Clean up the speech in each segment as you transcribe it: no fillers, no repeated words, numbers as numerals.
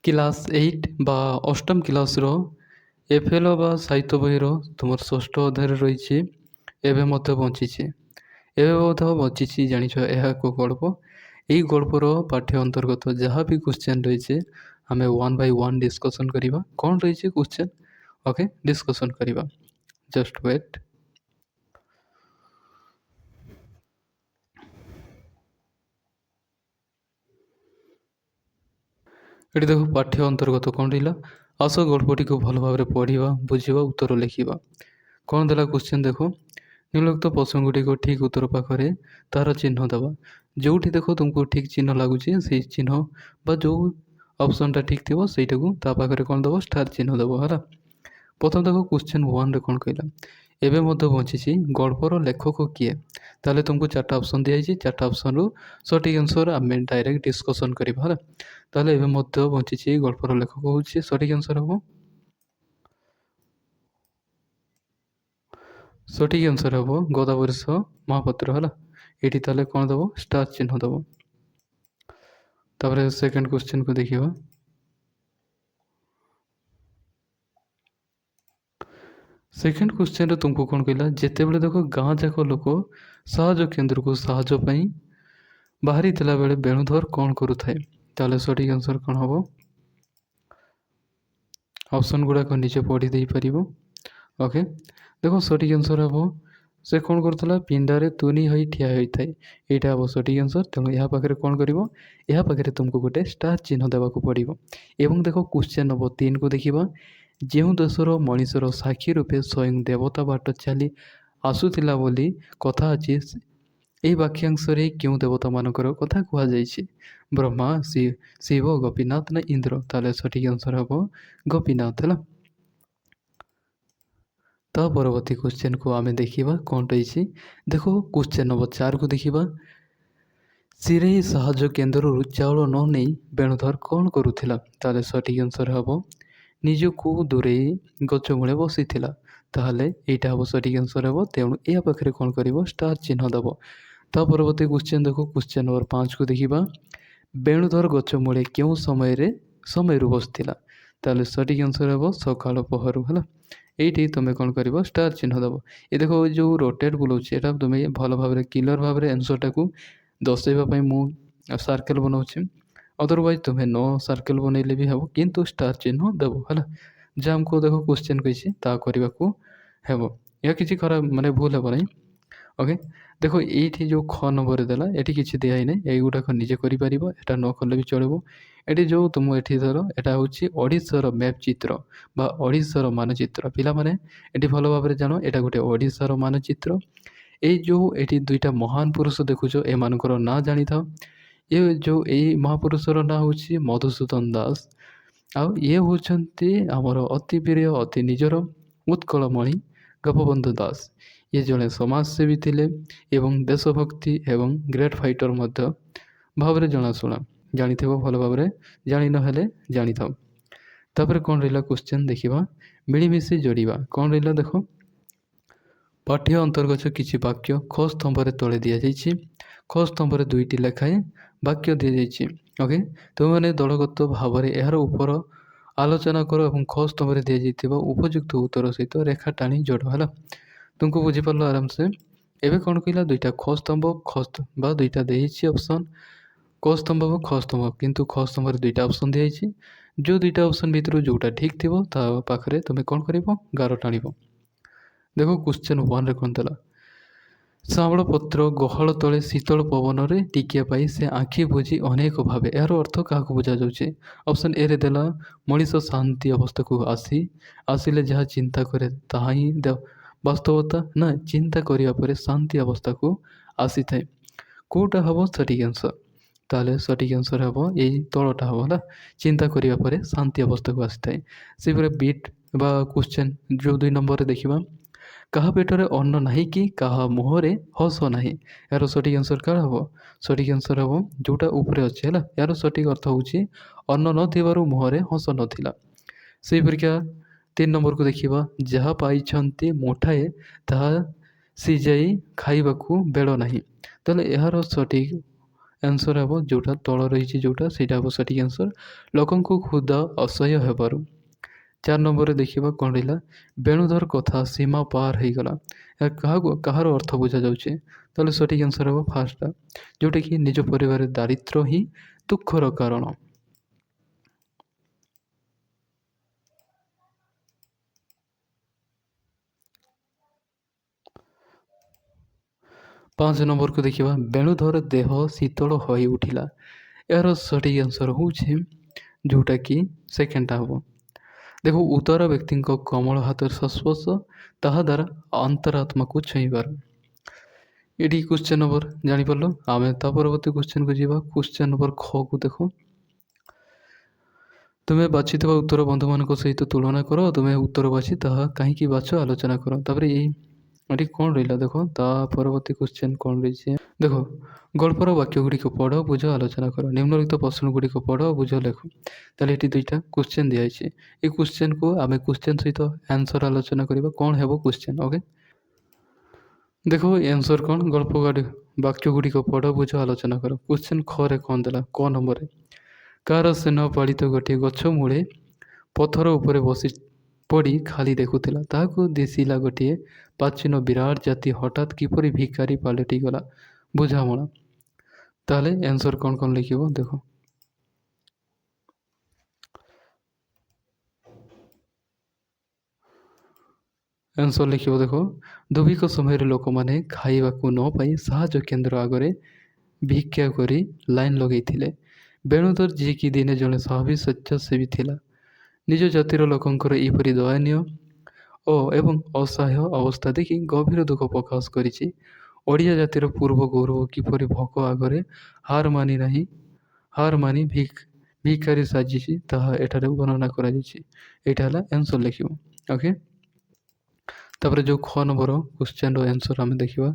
Class 8 ବା ଅଷ୍ଟମ କ୍ଲାସ୍ର ଏଫ୍.ଏଲ୍. ବା ସାହିତ୍ୟ ବହିର ତୁମର ଷଷ୍ଠ ଅଧ୍ୟାୟରେ ରହିଛି ଏବେ ମଧ୍ୟ ବଞ୍ଚିଛି। ଏବେ ମଧ୍ୟ ବଞ୍ଚିଛି ଜାଣିଛ, ଏହା ଏକ ଗଳ୍ପ। ଏହି ଗଳ୍ପର ପାଠ୍ୟ ଅନ୍ତର୍ଗତ ଯାହା ବି କ୍ୱେଶ୍ଚନ୍ ରହିଛି ଆମେ 1 by 1 ଡିସ୍କସନ୍ କରିବା। କ'ଣ ରହିଛି କ୍ୱେଶ୍ଚନ୍, ଓକେ, ଡିସ୍କସନ୍ କରିବା। Just wait. ଏଠି ଦେଖ ପାଠ୍ୟ ଅନ୍ତର୍ଗତ କ'ଣ ରହିଲା, ଆସ ଗଳ୍ପଟିକୁ ଭଲ ଭାବରେ ପଢ଼ିବା, ବୁଝିବା, ଉତ୍ତର ଲେଖିବା। କ'ଣ ଦେଲା କ୍ୱେଶ୍ଚନ୍ ଦେଖ, ନିମ୍ନଲିଖିତ ପ୍ରସଙ୍ଗଗୁଡ଼ିକ ଠିକ୍ ଉତ୍ତର ପାଖରେ ତାହାର ଚିହ୍ନ ଦେବା। ଯେଉଁଠି ଦେଖ ତୁମକୁ ଠିକ୍ ଚିହ୍ନ ଲାଗୁଛି ସେଇ ଚିହ୍ନ ବା ଯେଉଁ ଅପସନ୍ଟା ଠିକ୍ ଥିବ ସେଇଟାକୁ ତା ପାଖରେ କ'ଣ ଦେବ, ଷ୍ଟାର ଚିହ୍ନ ଦେବ ହେଲା। ପ୍ରଥମ ଦେଖ କ୍ୱେଶ୍ଚନ୍ 1ରେ କ'ଣ କହିଲା, ଏବେ ମଧ୍ୟ ବଞ୍ଚିଛି ଗଳ୍ପର ଲେଖକ କିଏ? ତାହେଲେ ତୁମକୁ 4ଟା ଅପସନ୍ ଦିଆଯାଇଛି, 4ଟା ଅପସନ୍ରୁ ସଠିକ୍ ଆନ୍ସର୍ ଆମେ ଡାଇରେକ୍ଟ ଡିସ୍କସନ୍ କରିବା ହେଲା। ତାହେଲେ ଏବେ ମଧ୍ୟ ବଞ୍ଚିଛି ଗଳ୍ପର ଲେଖକ ହେଉଛି, ସଠିକ୍ ଆନ୍ସର୍ ହେବ, ସଠିକ୍ ଆନ୍ସର୍ ହେବ ଗୋଦାବରୀଶ ମହାପାତ୍ର ହେଲା। ଏଇଠି ତାହେଲେ କ'ଣ ଦେବ, ଷ୍ଟାର ଚିହ୍ନ ଦେବ। ତାପରେ ସେକେଣ୍ଡ କ୍ୱେଶ୍ଚନ୍କୁ ଦେଖିବା। ସେକେଣ୍ଡ କ୍ୱେଶ୍ଚନ୍ରେ ତୁମକୁ କ'ଣ କହିଲା, ଯେତେବେଳେ ଦେଖ ଗାଁ ଯାକ ଲୋକ ସାହାଯ୍ୟ କେନ୍ଦ୍ରକୁ ସାହାଯ୍ୟ ପାଇଁ ବାହାରିଥିଲା ବେଳେ ବେଣୁଧର କ'ଣ କରୁଥାଏ? ତାହେଲେ ସଠିକ୍ ଆନ୍ସର୍ କ'ଣ ହେବ, ଅପସନ୍ ଗୁଡ଼ାକ ନିଜେ ପଢ଼ି ଦେଇପାରିବ। ଓକେ, ଦେଖ ସଠିକ୍ ଆନ୍ସର୍ ହେବ, ସେ କ'ଣ କରୁଥିଲା, ପିଣ୍ଡାରେ ତୁନି ହୋଇ ଠିଆ ହୋଇଥାଏ। ଏଇଟା ହେବ ସଠିକ୍ ଆନ୍ସର୍। ତେଣୁ ଏହା ପାଖରେ କ'ଣ କରିବ, ଏହା ପାଖରେ ତୁମକୁ ଗୋଟେ ଷ୍ଟାର ଚିହ୍ନ ଦେବାକୁ ପଡ଼ିବ। ଏବଂ ଦେଖ କ୍ୱେଶ୍ଚନ୍ ନମ୍ବର 3କୁ ଦେଖିବା। ଯେଉଁ ଦେଶର ମଣିଷର ସାକ୍ଷୀ ରୂପେ ସ୍ୱୟଂ ଦେବତା ବାଟ ଚାଲି ଆସୁଥିଲା ବୋଲି କଥା ଅଛି, ଏହି ବାକ୍ୟାଂଶରେ କେଉଁ ଦେବତାମାନଙ୍କର କଥା କୁହାଯାଇଛି? ବ୍ରହ୍ମା, ଶିବ, ଗୋପୀନାଥ ନା ଇନ୍ଦ୍ର? ତାହେଲେ ସଠିକ୍ ଆନ୍ସର୍ ହେବ ଗୋପୀନାଥ ହେଲା। ତା ପରବର୍ତ୍ତୀ କ୍ୱେଶ୍ଚନ୍କୁ ଆମେ ଦେଖିବା କ'ଣ ରହିଛି। ଦେଖ କ୍ୱେଶ୍ଚନ୍ ନମ୍ବର 4କୁ ଦେଖିବା। ସିରେଇ ସାହାଯ୍ୟ କେନ୍ଦ୍ରରୁ ଚାଉଳ ନ ନେଇ ବେଣୁଧର କ'ଣ କରୁଥିଲା? ତାହେଲେ ସଠିକ୍ ଆନ୍ସର୍ ହେବ, ନିଜକୁ ଦୂରେଇ ଗଛ ମୂଳେ ବସିଥିଲା। ତାହେଲେ ଏଇଟା ହେବ ସଠିକ୍ ଆନ୍ସର୍ ହେବ। ତେଣୁ ଏହା ପାଖରେ କ'ଣ କରିବ, ଷ୍ଟାର ଚିହ୍ନ ଦେବ। ତା ପରବର୍ତ୍ତୀ କ୍ୱେଶ୍ଚନ୍ ଦେଖ, କ୍ୱେଶ୍ଚନ୍ ନମ୍ବର 5କୁ ଦେଖିବା। ବେଣୁଧର ଗଛ ମୂଳେ କେଉଁ ସମୟରୁ ବସିଥିଲା? ତାହେଲେ ସଠିକ୍ ଆନ୍ସର୍ ହେବ ସକାଳ ପହରୁ ହେଲା। ଏଇଠି ତୁମେ କ'ଣ କରିବ, ଷ୍ଟାର ଚିହ୍ନ ଦେବ। ଏ ଦେଖ ଯେଉଁ ରୋଟେଟ୍ ବୁଲଉଛି ଏଇଟା ତୁମେ ଭଲ ଭାବରେ କ୍ଲିୟର ଭାବରେ ଆନ୍ସର୍ଟାକୁ ଦର୍ଶାଇବା ପାଇଁ ମୁଁ ସାର୍କେଲ୍ ବନାଉଛି। ଅଦରୱାଇଜ୍ ତୁମେ ନ ସାର୍କେଲ୍ ବନେଇଲେ ବି ହେବ, କିନ୍ତୁ ଷ୍ଟାର ଚିହ୍ନ ଦେବ ହେଲା। ଯାହା ଆମକୁ ଦେଖ କ୍ୱେଶ୍ଚନ୍ କହିଛି ତାହା କରିବାକୁ ହେବ। ଏହା କିଛି ଖରାପ ଭୁଲ ହେବ ନାହିଁ। ଓକେ, ଦେଖ ଏଇଠି ଯେଉଁ ଖ ନମ୍ବରରେ ଦେଲା ଏଠି କିଛି ଦିଆହେଇନାହିଁ, ଏଇଗୁଡ଼ାକ ନିଜେ କରିପାରିବ, ଏଟା ନ କଲେ ବି ଚଳିବ। ଏଠି ଯେଉଁ ଏଠି ଧର ଏଟା ହେଉଛି ଓଡ଼ିଶାର ମ୍ୟାପ୍ ଚିତ୍ର ବା ଓଡ଼ିଶାର ମାନଚିତ୍ର। ପିଲାମାନେ ଏଠି ଭଲ ଭାବରେ ଜାଣ, ଏଇଟା ଗୋଟେ ଓଡ଼ିଶାର ମାନଚିତ୍ର। ଏଇ ଯେଉଁ ଏଠି 2ଟା ମହାନ ପୁରୁଷ ଦେଖୁଛ ଏମାନଙ୍କର ନାଁ ଜାଣିଥାଅ। ଏଇ ମହାପୁରୁଷର ନାଁ ହେଉଛି ମଧୁସୂଦନ ଦାସ, ଆଉ ଇଏ ହେଉଛନ୍ତି ଆମର ଅତି ପ୍ରିୟ ଅତି ନିଜର ଉତ୍କଳମଣି ଗୋପବନ୍ଧୁ ଦାସ। ଇଏ ଜଣେ ସମାଜସେବୀ ଥିଲେ ଏବଂ ଦେଶଭକ୍ତି ଏବଂ ଗ୍ରେଟ୍ ଫାଇଟର୍ ମଧ୍ୟ ଭାବରେ ଜଣାଶୁଣା। ଜାଣିଥିବ ଭଲ ଭାବରେ, ଜାଣି ନହେଲେ ଜାଣିଥାଉ। ତାପରେ କ'ଣ ରହିଲା କ୍ୱେଶ୍ଚନ୍ ଦେଖିବା। ମିଳିମିଶି ଯୋଡ଼ିବା କ'ଣ ରହିଲା ଦେଖ। ପାଠ୍ୟ ଅନ୍ତର୍ଗତ କିଛି ବାକ୍ୟ ଖ ସ୍ତମ୍ଭରେ ତଳେ ଦିଆଯାଇଛି। ଖ ସ୍ତମ୍ଭରେ 2ଟି ଲେଖାଏଁ ବାକ୍ୟ ଦିଆଯାଇଛି। ଓକେ, ତୁମେମାନେ ଦଳଗତ ଭାବରେ ଏହାର ଉପର ଆଲୋଚନା କର ଏବଂ ଖ ସ୍ତମ୍ଭରେ ଦିଆଯାଇଥିବା ଉପଯୁକ୍ତ ଉତ୍ତର ସହିତ ରେଖା ଟାଣି ଯୋଡ଼ ହେଲା। ତୁମକୁ ବୁଝିପାରିଲ ଆରାମସେ। ଏବେ କ'ଣ କହିଲା, 2ଟା ଖ ସ୍ତମ୍ଭ ବା 2ଟା ଦେଇଛି ଅପସନ୍, କ ସ୍ତମ୍ଭ ବା ଖ ସ୍ତମ୍ଭ, କିନ୍ତୁ ଖ ସ୍ତମ୍ଭରେ 2ଟା ଅପସନ୍ ଦିଆଯାଇଛି। ଯେଉଁ 2ଟା ଅପସନ୍ ଭିତରୁ ଯେଉଁଟା ଠିକ୍ ଥିବ ତା ପାଖରେ ତୁମେ କ'ଣ କରିବ, ଗାର ଟାଣିବ। ଦେଖ କ୍ୱେଶ୍ଚନ୍ 1ରେ କ'ଣ ଦେଲା, ଶାବଳ ପତ୍ର ଗହଳ ତଳେ ଶୀତଳ ପବନରେ ଟିକିଏ ପାଇ ସେ ଆଖି ବୁଜି ଅନେକ ଭାବେ। ଏହାର ଅର୍ଥ କାହାକୁ ବୁଝାଯାଉଛି? ଅପସନ୍ ଏରେ ଦେଲା, ମଣିଷ ଶାନ୍ତି ଅବସ୍ଥାକୁ ଆସିଲେ ଯାହା ଚିନ୍ତା କରେ ତାହା ହିଁ ବାସ୍ତବତା, ନା ଚିନ୍ତା କରିବା ପରେ ଶାନ୍ତି ଅବସ୍ଥାକୁ ଆସିଥାଏ। କେଉଁଟା ହେବ ସଠିକ୍ ଆନ୍ସର୍? ତାହେଲେ ସଠିକ୍ ଆନ୍ସର୍ ହେବ ଏଇ ତଳଟା ହେବ ହେଲା, ଚିନ୍ତା କରିବା ପରେ ଶାନ୍ତି ଅବସ୍ଥାକୁ ଆସିଥାଏ। ସେହିପରି ବିଟ୍ ବା କ୍ୱେଶ୍ଚନ୍ ଯେଉଁ 2 ନମ୍ବରରେ ଦେଖିବା, କାହା ପେଟରେ ଅନ୍ନ ନାହିଁ କି କାହା ମୁହଁରେ ହସ ନାହିଁ? ଏହାର ସଠିକ୍ ଆନ୍ସର୍ କାହାର ହେବ? ସଠିକ୍ ଆନ୍ସର୍ ହେବ ଯେଉଁଟା ଉପରେ ଅଛି ହେଲା। ଏହାର ସଠିକ୍ ଅର୍ଥ ହେଉଛି ଅନ୍ନ ନଥିବାରୁ ମୁହଁରେ ହସ ନଥିଲା। ସେହିପରିକା 3 ନମ୍ବରକୁ ଦେଖିବା, ଯାହା ପାଇଛନ୍ତି ମୁଠାଏ ତାହା ସିଝାଇ ଖାଇବାକୁ ବେଳ ନାହିଁ। ତାହେଲେ ଏହାର ସଠିକ୍ ଆନ୍ସର୍ ହେବ ଯେଉଁଟା ତଳ ରହିଛି ଯେଉଁଟା ସେଇଟା ହେବ ସଠିକ୍ ଆନ୍ସର୍। ଲୋକଙ୍କୁ କ୍ଷୁଧା ଅସହ୍ୟ ହେବାରୁ। 4 ନମ୍ବରରେ ଦେଖିବା କ'ଣ ରହିଲା, ବେଣୁଧର କଥା ସୀମା ପାର ହେଇଗଲା। ଏହା କାହାର ଅର୍ଥ ବୁଝାଯାଉଛି? ତାହେଲେ ସଠିକ୍ ଆନ୍ସର୍ ହେବ ଫାର୍ଷ୍ଟଟା, ଯେଉଁଟାକି ନିଜ ପରିବାରରେ ଦାରିଦ୍ର୍ୟ ହିଁ ଦୁଃଖର କାରଣ। 5 ନମ୍ବରକୁ ଦେଖିବା, ବେଣୁଧର ଦେହ ଶୀତଳ ହୋଇ ଉଠିଲା। ଏହାର ସଠିକ୍ ଆନ୍ସର୍ ହେଉଛି ଯେଉଁଟାକି ସେକେଣ୍ଡଟା ହେବ। ଦେଖ, ଉଦାର ବ୍ୟକ୍ତିଙ୍କ କୋମଳ ହାତର ସ୍ପର୍ଶ ତାହା ଦ୍ୱାରା ଅନ୍ତରାତ୍ମାକୁ ଛୁଇଁବାର। ଏଠି କ୍ୱେଶ୍ଚନ୍ ନମ୍ବର ଜାଣିପାରିଲ। ଆମେ ତା ପରବର୍ତ୍ତୀ କ୍ୱେଶ୍ଚନ୍କୁ ଯିବା। କ୍ୱେଶ୍ଚନ୍ ନମ୍ବର ଖକୁ ଦେଖ, ତୁମେ ବାଛିଥିବା ଉତ୍ତର ବନ୍ଧୁମାନଙ୍କ ସହିତ ତୁଳନା କର। ତୁମେ ଉତ୍ତର ବାଛି ତାହା କାହିଁକି ବାଛ ଆଲୋଚନା କର। ତାପରେ ଏଠି କ'ଣ ରହିଲା ଦେଖ, ତା ପରବର୍ତ୍ତୀ କ୍ୱେଶ୍ଚନ୍ କ'ଣ ରହିଛି ଦେଖ, ଗଳ୍ପର ବାକ୍ୟ ଗୁଡ଼ିକ ପଢ଼, ବୁଝ, ଆଲୋଚନା କର। ନିମ୍ନଲିଖିତ ପ୍ରଶ୍ନ ଗୁଡ଼ିକ ପଢ଼, ବୁଝ, ଲେଖ। ତାହେଲେ ଏଠି ଦୁଇଟା କ୍ୱେଶ୍ଚନ୍ ଦିଆଯାଇଛି। এই କ୍ୱେଶ୍ଚନ୍କୁ ଆମେ କ୍ୱେଶ୍ଚନ୍ ସହିତ ଆନ୍ସର୍ ଆଲୋଚନା କରିବା। କ'ଣ ହେବ କ୍ୱେଶ୍ଚନ୍? ଓକେ, ଦେଖ ଆନ୍ସର୍ କ'ଣ, ଗଳ୍ପ ବାକ୍ୟ ଗୁଡ଼ିକ ପଢ଼, ବୁଝ, ଆଲୋଚନା କର। କ୍ୱେଶ୍ଚନ୍ ଖରେ କ'ଣ ଦେଲା, କ ନମ୍ବରରେ, କାହାର ସ୍ନେହ ପାଳିତ ଗୋଟିଏ ଗଛ ମୂଳେ ପଥର ଉପରେ ବସି ପଡ଼ି ଖାଲି ଦେଖୁଥିଲା। ତାହାକୁ ଦିଶିଲା ଗୋଟିଏ ପ୍ରାଚୀନ ବିରାଟ ଜାତି ହଠାତ୍ କିପରି ଭିକାରୀ ପାଲଟିଗଲା। ବୁଝାମଣା। ତାହେଲେ ଆନ୍ସର୍ କ'ଣ କ'ଣ ଲେଖିବ ଦେଖ। ଆନ୍ସର୍ ଲେଖିବ ଦେଖ, ଦୁର୍ଭିକ୍ଷ ସମୟରେ ଲୋକମାନେ ଖାଇବାକୁ ନ ପାଇ ସାହାଯ୍ୟ କେନ୍ଦ୍ର ଆଗରେ ଭିକ୍ଷା କରି ଲାଇନ୍ ଲଗାଇଥିଲେ। ବେଣୁଧର, ଯିଏକି ଦିନେ ଜଣେ ସ୍ୱାଭାବିକ ସ୍ୱେଚ୍ଛାସେବୀ ଥିଲା, ନିଜ ଜାତିର ଲୋକଙ୍କର ଏହିପରି ଦୟନୀୟ ଏବଂ ଅସହାୟ ଅବସ୍ଥା ଦେଖି ଗଭୀର ଦୁଃଖ ପ୍ରକାଶ କରିଛି। ଓଡ଼ିଆ ଜାତିର ପୂର୍ବ ଗୌରବ କିପରି ଭୋକ ଆଗରେ ହାର ମାନି ଭିକାରୀ ସାଜିଛି ତାହା ଏଠାରେ ବର୍ଣ୍ଣନା କରାଯାଇଛି। ଏଇଟା ହେଲା ଆନ୍ସର୍ ଲେଖିବ। ଓକେ, ତାପରେ ଯେଉଁ ଖ ନମ୍ବର କ୍ୱେଶ୍ଚନ୍ର ଆନ୍ସର୍ ଆମେ ଦେଖିବା।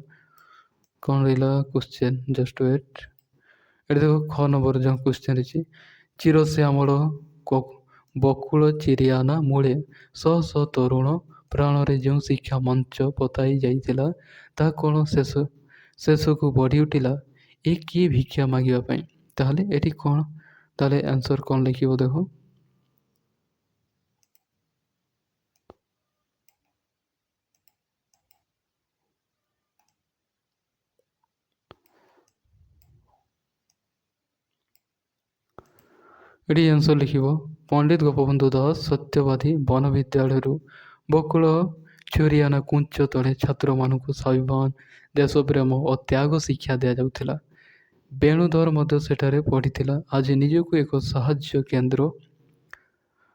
କ'ଣ ରହିଲା କ୍ୱେଶ୍ଚନ୍, ଜଷ୍ଟ ୱେଟ୍। ଏଠି ଦେଖ, ଖ ନମ୍ବର ଯେଉଁ କ୍ୱେଶ୍ଚନ୍ ଅଛି, ଚିରଶ୍ୟାମଳ ବକୁଳ ଚିରିଆନା ମୂଳେ ଶହ ଶହ ତରୁଣ ପ୍ରାଣରେ ଯେଉଁ ଶିକ୍ଷା ମଞ୍ଚ ପତାଇ ଯାଇଥିଲା, ତାହା କ'ଣ ଶେଷକୁ ବଢ଼ି ଉଠିଲା ଏ କିଏ ଭିକ୍ଷା ମାଗିବା ପାଇଁ। ତାହେଲେ ଏଠି କ'ଣ, ତାହେଲେ ଆନ୍ସର୍ କ'ଣ ଲେଖିବ ଦେଖ। ଏଠି ଆନ୍ସର୍ ଲେଖିବ, ପଣ୍ଡିତ ଗୋପବନ୍ଧୁ ଦାସ ସତ୍ୟବାଦୀ ବନବିଦ୍ୟାଳୟରୁ ବକୁଳ ଚୁରିଆନା କୁଞ୍ଚ ତଳେ ଛାତ୍ରମାନଙ୍କୁ ସ୍ୱାଭିମାନ, ଦେଶପ୍ରେମ ଓ ତ୍ୟାଗ ଶିକ୍ଷା ଦିଆଯାଉଥିଲା। ବେଣୁଧର ମଧ୍ୟ ସେଠାରେ ପଢ଼ିଥିଲା। ଆଜି ନିଜକୁ ଏକ ସାହାଯ୍ୟ କେନ୍ଦ୍ର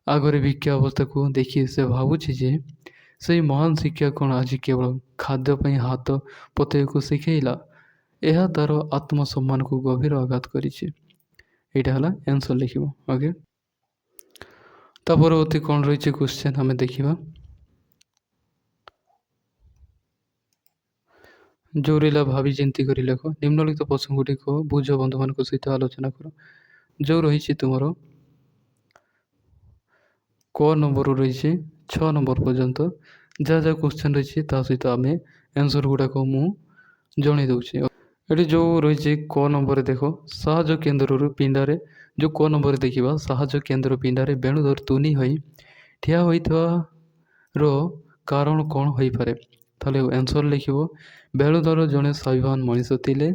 ଆଗରେ ଭିକ୍ଷା ଅବସ୍ଥାକୁ ଦେଖି ସେ ଭାବୁଛି ଯେ ସେହି ମହାନ ଶିକ୍ଷା କ'ଣ ଆଜି କେବଳ ଖାଦ୍ୟ ପାଇଁ ହାତ ପତେଇବାକୁ ଶିଖେଇଲା। ଏହା ତା'ର ଆତ୍ମସମ୍ମାନକୁ ଗଭୀର ଆଘାତ କରିଛି। ଏଇଟା ହେଲା ଆନ୍ସର୍ ଲେଖିବ। ଓକେ, ତା ପରବର୍ତ୍ତୀ କ'ଣ ରହିଛି କ୍ୱେଶ୍ଚନ୍ ଆମେ ଦେଖିବା। ଯେଉଁ ରହିଲା, ଭାବି ଚିନ୍ତି କରି ଲେଖ। ନିମ୍ନଲିଖିତ ପ୍ରଶ୍ନ ଗୁଡ଼ିକ ବୁଝ, ବନ୍ଧୁମାନଙ୍କ ସହିତ ଆଲୋଚନା କର। ଯେଉଁ ରହିଛି ତୁମର କ ନମ୍ବରରୁ ରହିଛି 6 ନମ୍ବର ପର୍ଯ୍ୟନ୍ତ ଯାହା ଯାହା କ୍ୱେଶ୍ଚନ୍ ରହିଛି ତା ସହିତ ଆମେ ଆନ୍ସର୍ ଗୁଡ଼ାକ ମୁଁ ଜଣାଇ ଦେଉଛି। ଏଠି ଯେଉଁ ରହିଛି କ ନମ୍ବରରେ ଦେଖ, ସାହାଯ୍ୟ କେନ୍ଦ୍ରରୁ ପିଣ୍ଡାରେ, ଯେଉଁ କ ନମ୍ବରରେ ଦେଖିବା, ସାହାଯ୍ୟ କେନ୍ଦ୍ର ପିଣ୍ଡାରେ ବେଣୁଧର ତୁନି ହୋଇ ଠିଆ ହୋଇଥିବାର କାରଣ କ'ଣ ହୋଇପାରେ। ତାହେଲେ ଆନ୍ସର୍ ଲେଖିବ, ବେଣୁଧର ଜଣେ ସ୍ୱାଭିମାନ ମଣିଷ ଥିଲେ।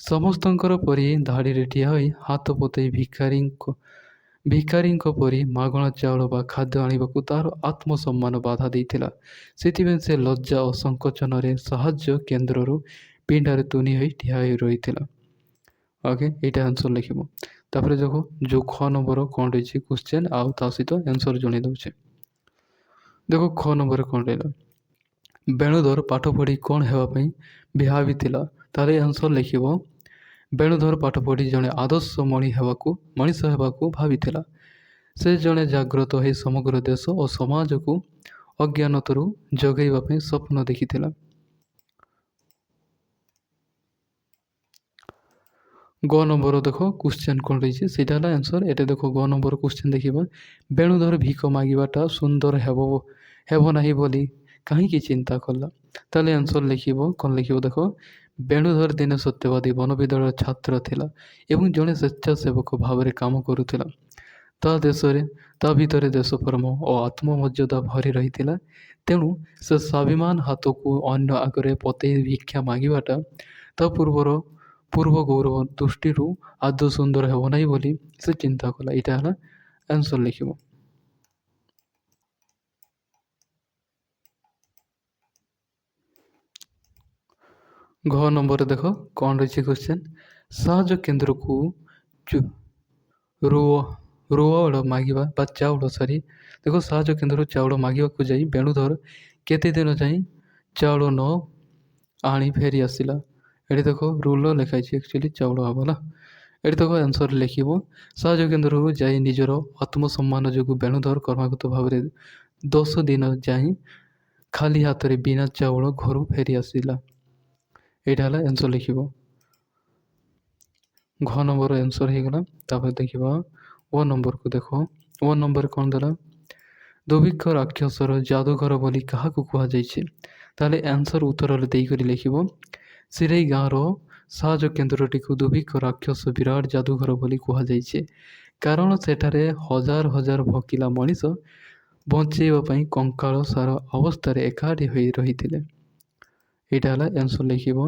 ସମସ୍ତଙ୍କର ପରି ଧାଡ଼ିରେ ଠିଆ ହୋଇ ହାତ ପତେଇ ଭିକାରୀଙ୍କ ପରି ମାଗଣା ଚାଉଳ ବା ଖାଦ୍ୟ ଆଣିବାକୁ ତାହାର ଆତ୍ମସମ୍ମାନ ବାଧା ଦେଇଥିଲା। ସେଥିପାଇଁ ସେ ଲଜ୍ଜା ଓ ସଂକୋଚନରେ ସାହାଯ୍ୟ କେନ୍ଦ୍ରରୁ ପିଣ୍ଡାରେ ତୁନି ହୋଇ ଠିଆ ହୋଇ ରହିଥିଲା। ଓକେ, ଏଇଟା ଆନ୍ସର୍ ଲେଖିବ। ତାପରେ ଦେଖ, ଯେଉଁ ଖ ନମ୍ବର କ'ଣ ରହିଛି କ୍ୱେଶ୍ଚନ୍ ଆଉ ତା ସହିତ ଆନ୍ସର୍ ଜଣାଇ ଦେଉଛି। ଦେଖ, ଖ ନମ୍ବରରେ କ'ଣ ରହିଲା, ବେଣୁଧର ପାଠ ପଢ଼ି କ'ଣ ହେବା ପାଇଁ ଭାବିଥିଲା। ତାହେଲେ ଆନ୍ସର୍ ଲେଖିବ, ବେଣୁଧର ପାଠ ପଢ଼ି ଜଣେ ଆଦର୍ଶ ମଣିଷ ହେବାକୁ ଭାବିଥିଲା। ସେ ଜଣେ ଜାଗ୍ରତ ହୋଇ ସମଗ୍ର ଦେଶ ଓ ସମାଜକୁ ଅଜ୍ଞାନତାରୁ ଜଗାଇବା ପାଇଁ ସ୍ୱପ୍ନ ଦେଖିଥିଲା। ଗ ନମ୍ବର ଦେଖ କ୍ୱେଶ୍ଚନ୍ କ'ଣ ରହିଛି ସେଇଟା ହେଲା ଆନ୍ସର୍। ଏଟା ଦେଖ, ଗ ନମ୍ବର କ୍ୱେଶ୍ଚନ୍ ଦେଖିବା। ବେଣୁଧର ଭିକ ମାଗିବାଟା ସୁନ୍ଦର ହେବ ନାହିଁ ବୋଲି କାହିଁକି ଚିନ୍ତା କଲା। ତାହେଲେ ଆନ୍ସର୍ ଲେଖିବ, କ'ଣ ଲେଖିବ ଦେଖ, ବେଣୁଧର ଦିନେ ସତ୍ୟବାଦୀ ବନବିଦ୍ୟାଳୟର ଛାତ୍ର ଥିଲା ଏବଂ ଜଣେ ସ୍ୱେଚ୍ଛାସେବକ ଭାବରେ କାମ କରୁଥିଲା। ତା ଭିତରେ ଦେଶପ୍ରେମ ଓ ଆତ୍ମମର୍ଯ୍ୟାଦା ଭରି ରହିଥିଲା। ତେଣୁ ସେ ସ୍ୱାଭିମାନ ହାତକୁ ଅନ୍ୟ ଆଗରେ ପତେଇ ଭିକ୍ଷା ମାଗିବାଟା ତା ପୂର୍ବ ଗୌରବ ଦୃଷ୍ଟିରୁ ଆଦୌ ସୁନ୍ଦର ହେବ ନାହିଁ ବୋଲି ସେ ଚିନ୍ତା କଲା। ଏଇଟା ହେଲା ଆନ୍ସର ଲେଖିବ। ଘ ନମ୍ବରରେ ଦେଖ କ'ଣ ରହିଛି କ୍ୱେଶ୍ଚନ୍। ସାହାଯ୍ୟ କେନ୍ଦ୍ରକୁ ରୁଆଳ ମାଗିବା ବା ଚାଉଳ ଦେଖ ସାହାଯ୍ୟ କେନ୍ଦ୍ରରୁ ଚାଉଳ ମାଗିବାକୁ ଯାଇ ବେଣୁଧର କେତେ ଦିନ ଯାଇ ଚାଉଳ ନ ଆଣି ଫେରି ଆସିଲା। ଏଠି ଦେଖ ରୁଲ ଲେଖା ହେଇଛି, ଆକ୍ଚୁଆଲି ଚାଉଳ ହେବ ନା। ଏଠି ଦେଖ ଆନ୍ସର ଲେଖିବ। ସାହାଯ୍ୟ କେନ୍ଦ୍ରକୁ ଯାଇ ନିଜର ଆତ୍ମସମ୍ମାନ ଯୋଗୁଁ ବେଣୁଧର କ୍ରମାଗତ ଭାବରେ 10 ଦିନ ଯାଇ ଖାଲି ହାତରେ ବିନା ଚାଉଳ ଘରୁ ଫେରି ଆସିଲା। ଏଇଟା ହେଲା ଆନ୍ସର ଲେଖିବ। ଘ ନମ୍ବର ଆନ୍ସର ହେଇଗଲା। ତାପରେ ଦେଖିବା ଓ ନମ୍ବରକୁ ଦେଖ। ଓ ନମ୍ବର କ'ଣ ଦେଲା? ଦୁର୍ଭିକ୍ଷ ରାକ୍ଷସର ଯାଦୁଘର ବୋଲି କାହାକୁ କୁହାଯାଇଛି? ତାହେଲେ ଆନ୍ସର ଉତ୍ତରରେ ଦେଇକରି ଲେଖିବ। ସିରେଇ ଗାଁର ସାହାଯ୍ୟ କେନ୍ଦ୍ରଟିକୁ ଦୁର୍ଭିକ୍ଷ ରାକ୍ଷସ ବିରାଟ ଯାଦୁଘର ବୋଲି କୁହାଯାଇଛି, କାରଣ ସେଠାରେ ହଜାର ହଜାର ଭୋକିଲା ମଣିଷ ବଞ୍ଚେଇବା ପାଇଁ କଙ୍କାଳ ସାର ଅବସ୍ଥାରେ ଏକାଠି ହୋଇ ରହିଥିଲେ। ଏଇଟା ହେଲା ଆନ୍ସର ଲେଖିବ।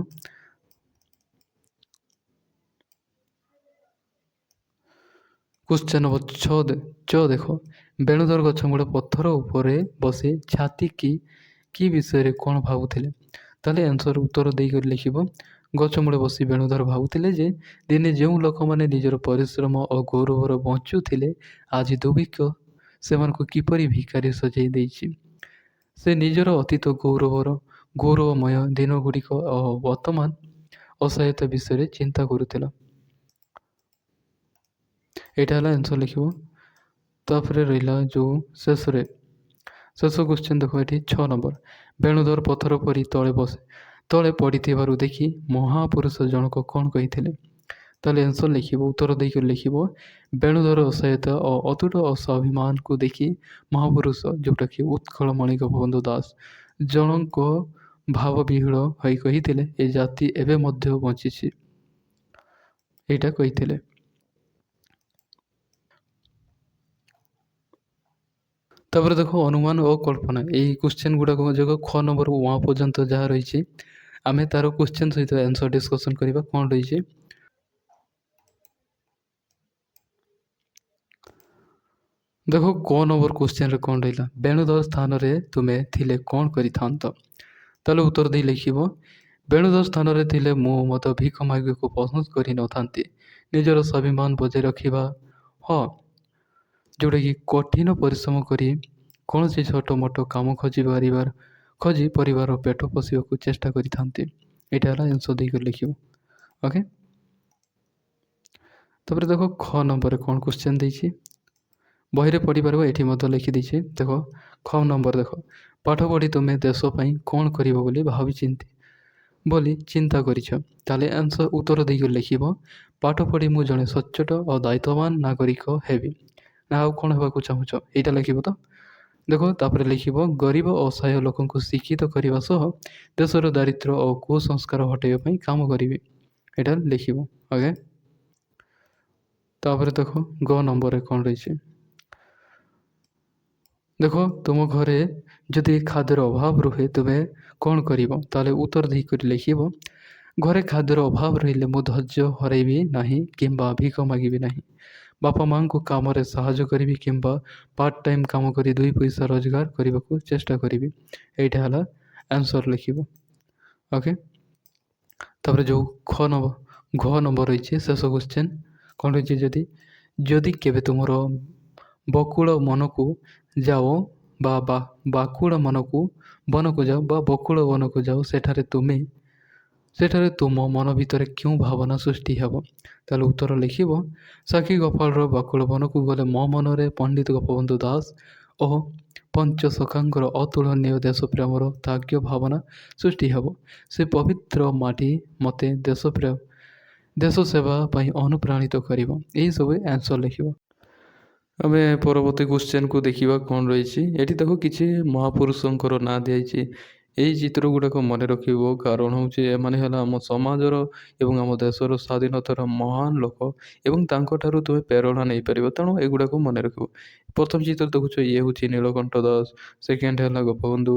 କ୍ୱେଶ୍ଚନ୍ ନମ୍ବର 6 ଦେଖ। ବେଣୁଧର ଗଛ ମୂଳେ ପଥର ଉପରେ ବସି ଛାତି କି ବିଷୟରେ କ'ଣ ଭାବୁଥିଲେ? ତାହେଲେ ଆନ୍ସର ଉତ୍ତର ଦେଇକରି ଲେଖିବ। ଗଛ ମୂଳେ ବସି ବେଣୁଧର ଭାବୁଥିଲେ ଯେ ଦିନେ ଯେଉଁ ଲୋକମାନେ ନିଜର ପରିଶ୍ରମ ଓ ଗୌରବର ବଞ୍ଚୁଥିଲେ, ଆଜି ଦୁର୍ଭିକ୍ଷ ସେମାନଙ୍କୁ କିପରି ଭିକାରୀ ସଜାଇ ଦେଇଛି। ସେ ନିଜର ଅତୀତ ଗୌରବମୟ ଦିନଗୁଡ଼ିକ ଓ ବର୍ତ୍ତମାନ ଅସହାୟତା ବିଷୟରେ ଚିନ୍ତା କରୁଥିଲା। ଏଇଟା ହେଲା ଆନ୍ସର ଲେଖିବ। ତାପରେ ରହିଲା ଯେଉଁ ଶେଷ କ୍ୱେଶ୍ଚନ୍ ଦେଖ ଏଠି 6 ନମ୍ବର। ବେଣୁଧର ପଥର ପରି ତଳେ ପଡ଼ିଥିବାରୁ ଦେଖି ମହାପୁରୁଷ ଜଣକ କ'ଣ କହିଥିଲେ? ତାହେଲେ ଆନ୍ସର ଲେଖିବ। ଉତ୍ତର ଦେଇକରି ଲେଖିବ। ବେଣୁଧର ଅସହାୟତା ଓ ଅତୁଟ ସ୍ୱାଭିମାନକୁ ଦେଖି ମହାପୁରୁଷ, ଯେଉଁଟାକି ଉତ୍କଳମଣି ଗୋପବନ୍ଧୁ ଦାସ ଜଣଙ୍କ ଭାବବିହ୍ୱଳ ହୋଇ କହିଥିଲେ, ଏ ଜାତି ଏବେ ମଧ୍ୟ ବଞ୍ଚିଛି। ଏଇଟା କହିଥିଲେ। ତାପରେ ଦେଖ ଅନୁମାନ ଓ କଳ୍ପନା। ଏଇ କ୍ୱେଶ୍ଚନ୍ ଗୁଡ଼ାକ ଯାକ ଖ ନମ୍ବର 1 ପର୍ଯ୍ୟନ୍ତ ଯାହା ରହିଛି, ଆମେ ତାର କ୍ୱେଶ୍ଚନ୍ ସହିତ ଆନ୍ସର ଡିସ୍କସନ୍ କରିବା। କ'ଣ ରହିଛି? ଦେଖ କ ନମ୍ବର କ୍ୱେଶ୍ଚନ୍ରେ କ'ଣ ରହିଲା? ବେଣୁଧର ସ୍ଥାନରେ ତୁମେ ଥିଲେ କ'ଣ କରିଥାନ୍ତ? ତାହେଲେ ଉତ୍ତର ଦେଇ ଲେଖିବ। ବେଣୁଧର ସ୍ଥାନରେ ଥିଲେ ମୁଁ ମଧ୍ୟ ଭିକ ମାଗିବାକୁ ପସନ୍ଦ କରିନଥାନ୍ତି। ନିଜର ସ୍ୱାଭିମାନ ବଜାୟ ରଖିବା, ଯେଉଁଟାକି କଠିନ ପରିଶ୍ରମ କରି କୌଣସି ଛୋଟ ମୋଟ କାମ ଖୋଜି ପରିବାର ପେଟ ପୋଷିବାକୁ ଚେଷ୍ଟା କରିଥାନ୍ତି। ଏଇଟା ହେଲା ଆନ୍ସର ଦେଇକରି ଲେଖିବ। ଓକେ। ତାପରେ ଦେଖ ଖ ନମ୍ବରରେ କ'ଣ କ୍ୱେଶ୍ଚନ୍ ଦେଇଛି, ବହିରେ ପଢ଼ିପାରିବ, ଏଠି ମଧ୍ୟ ଲେଖିଦେଇଛି। ଦେଖ ଖ ନମ୍ବର ଦେଖ। ପାଠ ପଢ଼ି ତୁମେ ଦେଶ ପାଇଁ କ'ଣ କରିବ ବୋଲି ଚିନ୍ତା କରିଛ? ତାହେଲେ ଆନ୍ସର ଉତ୍ତର ଦେଇକରି ଲେଖିବ। ପାଠ ପଢ଼ି ମୁଁ ଜଣେ ସଚ୍ଚୋଟ ଓ ଦାୟିତ୍ୱବାନ ନାଗରିକ ହେବି। ନା ଆଉ କ'ଣ ହେବାକୁ ଚାହୁଁଛ? ଏଇଟା ଲେଖିବ ତ। ଦେଖ ତାପରେ ଲେଖିବ ଗରିବ ଓ ଅସହାୟ ଲୋକଙ୍କୁ ଶିକ୍ଷିତ କରିବା ସହ ଦେଶର ଦାରିଦ୍ର୍ୟ ଓ କୁସଂସ୍କାର ହଟାଇବା ପାଇଁ କାମ କରିବି। ଏଇଟା ଲେଖିବ। ଓକେ। ତାପରେ ଦେଖ ଗ ନମ୍ବରରେ କ'ଣ ରହିଛି? ଦେଖ ତୁମ ଘରେ ଯଦି ଖାଦ୍ୟର ଅଭାବ ରୁହେ ତୁମେ କ'ଣ କରିବ? ତାହେଲେ ଉତ୍ତର ଦେଇକରି ଲେଖିବ। ଘରେ ଖାଦ୍ୟର ଅଭାବ ରହିଲେ ମୁଁ ଧୈର୍ଯ୍ୟ ହରାଇବି ନାହିଁ କିମ୍ବା ଭିକ ମାଗିବି ନାହିଁ। ବାପା ମାଆଙ୍କୁ କାମରେ ସାହାଯ୍ୟ କରିବି କିମ୍ବା ପାର୍ଟ ଟାଇମ୍ କାମ କରି 2 ପଇସା ରୋଜଗାର କରିବାକୁ ଚେଷ୍ଟା କରିବି। ଏଇଟା ହେଲା ଆନ୍ସର ଲେଖିବ। ଓକେ। ତାପରେ ଯେଉଁ ଘ ନମ୍ବର ରହିଛି ଶେଷ କ୍ୱେଶ୍ଚନ୍ କ'ଣ ରହିଛି? ଯଦି କେବେ ତୁମର ବକୁଳ ମନକୁ ଯାଅ ବା ବକୁଳ ବନକୁ ଯାଅ, ସେଠାରେ ତୁମ ମନ ଭିତରେ କେଉଁ ଭାବନା ସୃଷ୍ଟି ହେବ? ତାହେଲେ ଉତ୍ତର ଲେଖିବ। ସାକ୍ଷୀ ଗୋପାଳର ବକୁଳ ବନକୁ ଗଲେ ମୋ ମନରେ ପଣ୍ଡିତ ଗୋପବନ୍ଧୁ ଦାସ ଓ ପଞ୍ଚସଖାଙ୍କର ଅତୁଳନୀୟ ଦେଶପ୍ରେମର ତ୍ୟାଗ ଭାବନା ସୃଷ୍ଟି ହେବ। ସେ ପବିତ୍ର ମାଟି ମୋତେ ଦେଶ ସେବା ପାଇଁ ଅନୁପ୍ରାଣିତ କରିବ। ଏହିସବୁ ଆନ୍ସର ଲେଖିବ। ଆମେ ପରବର୍ତ୍ତୀ କ୍ୱେଶ୍ଚନ୍କୁ ଦେଖିବା କ'ଣ ରହିଛି। ଏଠି ଦେଖ କିଛି ମହାପୁରୁଷଙ୍କର ନାଁ ଦିଆଯାଇଛି। ଏଇ ଚିତ୍ର ଗୁଡ଼ାକ ମନେ ରଖିବ, କାରଣ ହେଉଛି ଏମାନେ ହେଲା ଆମ ସମାଜର ଏବଂ ଆମ ଦେଶର ସ୍ୱାଧୀନତାର ମହାନ ଲୋକ ଏବଂ ତାଙ୍କଠାରୁ ତୁମେ ପ୍ରେରଣା ନେଇପାରିବ। ତେଣୁ ଏଗୁଡ଼ାକୁ ମନେ ରଖିବ। ପ୍ରଥମ ଚିତ୍ର ଦେଖୁଛ, ଇଏ ହେଉଛି ନୀଳକଣ୍ଠ ଦାସ। ସେକେଣ୍ଡ ହେଲା ଗୋପବନ୍ଧୁ,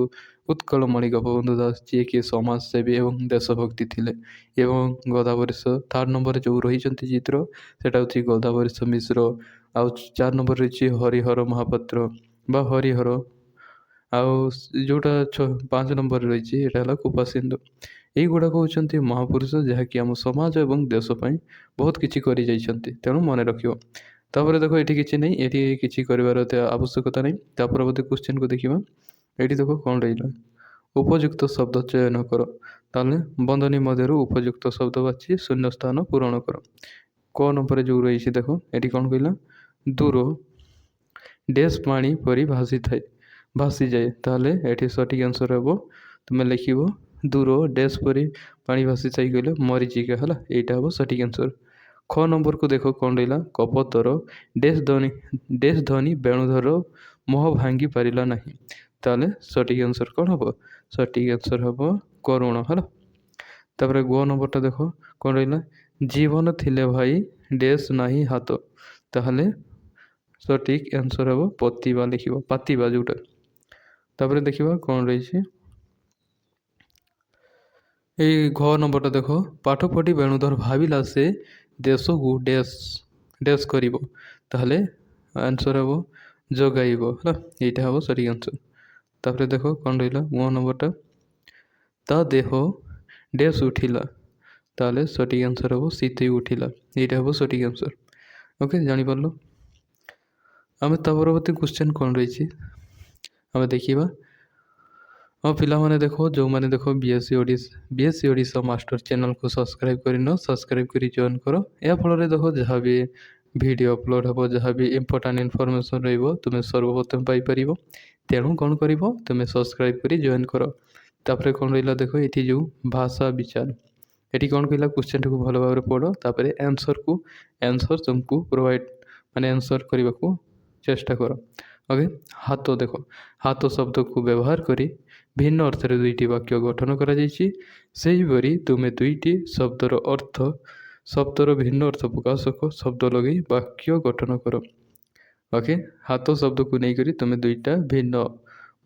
ଉତ୍କଳମଣି ଗୋପବନ୍ଧୁ ଦାସ, ଯିଏକି ସମାଜସେବୀ ଏବଂ ଦେଶଭକ୍ତି ଥିଲେ। ଏବଂ ଗୋଦାବରୀଶ ଥାର୍ଡ଼ ନମ୍ବରରେ ଯେଉଁ ରହିଛନ୍ତି ଚିତ୍ର, ସେଇଟା ହେଉଛି ଗୋଦାବରୀଶ ମିଶ୍ର। ଆଉ 4 ନମ୍ବର ରହିଛି ହରିହର ମହାପାତ୍ର ବା ହରିହର। ଆଉ ଯେଉଁଟା 5 ନମ୍ବରରେ ରହିଛି ଏଇଟା ହେଲା କୃପାସିନ୍ଧୁ। ଏଇଗୁଡ଼ାକ ହେଉଛନ୍ତି ମହାପୁରୁଷ, ଯାହାକି ଆମ ସମାଜ ଏବଂ ଦେଶ ପାଇଁ ବହୁତ କିଛି କରିଯାଇଛନ୍ତି। ତେଣୁ ମନେ ରଖିବ। ତାପରେ ଦେଖ, ଏଠି କିଛି ନାହିଁ, ଏଠି କିଛି କରିବାର ଏତେ ଆବଶ୍ୟକତା ନାହିଁ। ତା ପରବର୍ତ୍ତୀ କ୍ୱେଶ୍ଚିନ୍କୁ ଦେଖିବା। ଏଠି ଦେଖ କ'ଣ ରହିଲା, ଉପଯୁକ୍ତ ଶବ୍ଦ ଚୟନ କର। ତାହେଲେ ବନ୍ଦନୀ ମଧ୍ୟରୁ ଉପଯୁକ୍ତ ଶବ୍ଦ ବାଛି ଶୂନ୍ୟ ସ୍ଥାନ ପୂରଣ କର। କ ନମ୍ବରରେ ଯେଉଁ ରହିଛି ଦେଖ, ଏଠି କ'ଣ କହିଲା, ଦୂର ଡ୍ୟାସ୍ ପାଣି ପରି ଭାସିଯାଏ। ତାହେଲେ ଏଠି ସଠିକ୍ ଆନ୍ସର୍ ହେବ, ତୁମେ ଲେଖିବ ଦୂର ଡ୍ୟାସ୍ ପରି ପାଣି ଭାସିଯାଇ କହିଲେ ମରିଚିକା ହେଲା, ଏଇଟା ହେବ ସଠିକ୍ ଆନ୍ସର୍। ଖ ନମ୍ବରକୁ ଦେଖ କ'ଣ ରହିଲା, କପୋତର ଡ୍ୟାସ୍ ଧ୍ୱନି ବେଣୁଧର ମୋହ ଭାଙ୍ଗି ପାରିଲା ନାହିଁ। ତାହେଲେ ସଠିକ୍ ଆନ୍ସର୍ କ'ଣ ହେବ, ସଠିକ୍ ଆନ୍ସର୍ ହେବ କରୁଣ ହେଲା। ତାପରେ ଗ ନମ୍ବରଟା ଦେଖ କ'ଣ ରହିଲା, ଜୀବନ ଥିଲେ ଭାଇ ଡ୍ୟାସ୍ ନାହିଁ ହାତ। ତାହେଲେ ସଠିକ୍ ଆନ୍ସର୍ ହେବ ପତିବା, ଲେଖିବ ପାତିବା ଯେଉଁଟା। ତାପରେ ଦେଖିବା କ'ଣ ରହିଛି, ଏଇ ଘ ନମ୍ବରଟା ଦେଖ, ପାଠ ପଢ଼ି ବେଣୁଧର ଭାବିଲା ସେ ଦେଶକୁ ଡ୍ୟାସ୍ କରିବ। ତାହେଲେ ଆନ୍ସର୍ ହେବ ଯୋଗାଇବ ହେଲା, ଏଇଟା ହେବ ସଠିକ୍ ଆନ୍ସର୍। ତାପରେ ଦେଖ କ'ଣ ରହିଲା, ମ ନମ୍ବରଟା, ତା ଦେହ ଡ୍ୟାସ୍ ଉଠିଲା। ତାହେଲେ ସଠିକ୍ ଆନ୍ସର୍ ହେବ ଶୀତେଇ ଉଠିଲା, ଏଇଟା ହେବ ସଠିକ୍ ଆନ୍ସର୍। ଓକେ, ଜାଣିପାରିଲ। ଆମେ ତା ପରବର୍ତ୍ତୀ କ୍ୱେଶ୍ଚନ୍ କ'ଣ ରହିଛି ଆମେ ଦେଖିବା। ହଁ ପିଲାମାନେ ଦେଖ, ଯେଉଁମାନେ ଦେଖ ବିଏସ୍ସି ଓଡ଼ିଶା ମାଷ୍ଟର ଚ୍ୟାନେଲ୍କୁ ସବସ୍କ୍ରାଇବ୍ କରିନ, ସବସ୍କ୍ରାଇବ୍ କରି ଜଏନ୍ କର। ଏହା ଫଳରେ ଦେଖ, ଯାହା ବି ଭିଡ଼ିଓ ଅପଲୋଡ଼ ହେବ, ଯାହା ବି ଇମ୍ପୋର୍ଟାଣ୍ଟ ଇନଫର୍ମେସନ୍ ରହିବ, ତୁମେ ସର୍ବପ୍ରଥମେ ପାଇପାରିବ। ତେଣୁ କ'ଣ କରିବ, ତୁମେ ସବସ୍କ୍ରାଇବ୍ କରି ଜଏନ୍ କର। ତାପରେ କ'ଣ ରହିଲା ଦେଖ, ଏଠି ଯେଉଁ ଭାଷା ବିଚାର, ଏଠି କ'ଣ କହିଲା, କ୍ୱେଶ୍ଚନ୍ଟିକୁ ଭଲ ଭାବରେ ପଢ଼। ତାପରେ ଆନ୍ସର୍ ତୁମକୁ ଆନ୍ସର୍ କରିବାକୁ ଚେଷ୍ଟା କର। ଓକେ, ହାତ ଦେଖ, ହାତ ଶବ୍ଦକୁ ବ୍ୟବହାର କରି ଭିନ୍ନ ଅର୍ଥରେ 2ଟି ବାକ୍ୟ ଗଠନ କରାଯାଇଛି। ସେହିପରି ତୁମେ 2ଟି ଶବ୍ଦର ଭିନ୍ନ ଅର୍ଥ ପ୍ରକାଶକ ଶବ୍ଦ ଲଗାଇ ବାକ୍ୟ ଗଠନ କର। ଓକେ, ହାତ ଶବ୍ଦକୁ ନେଇକରି ତୁମେ 2ଟା ଭିନ୍ନ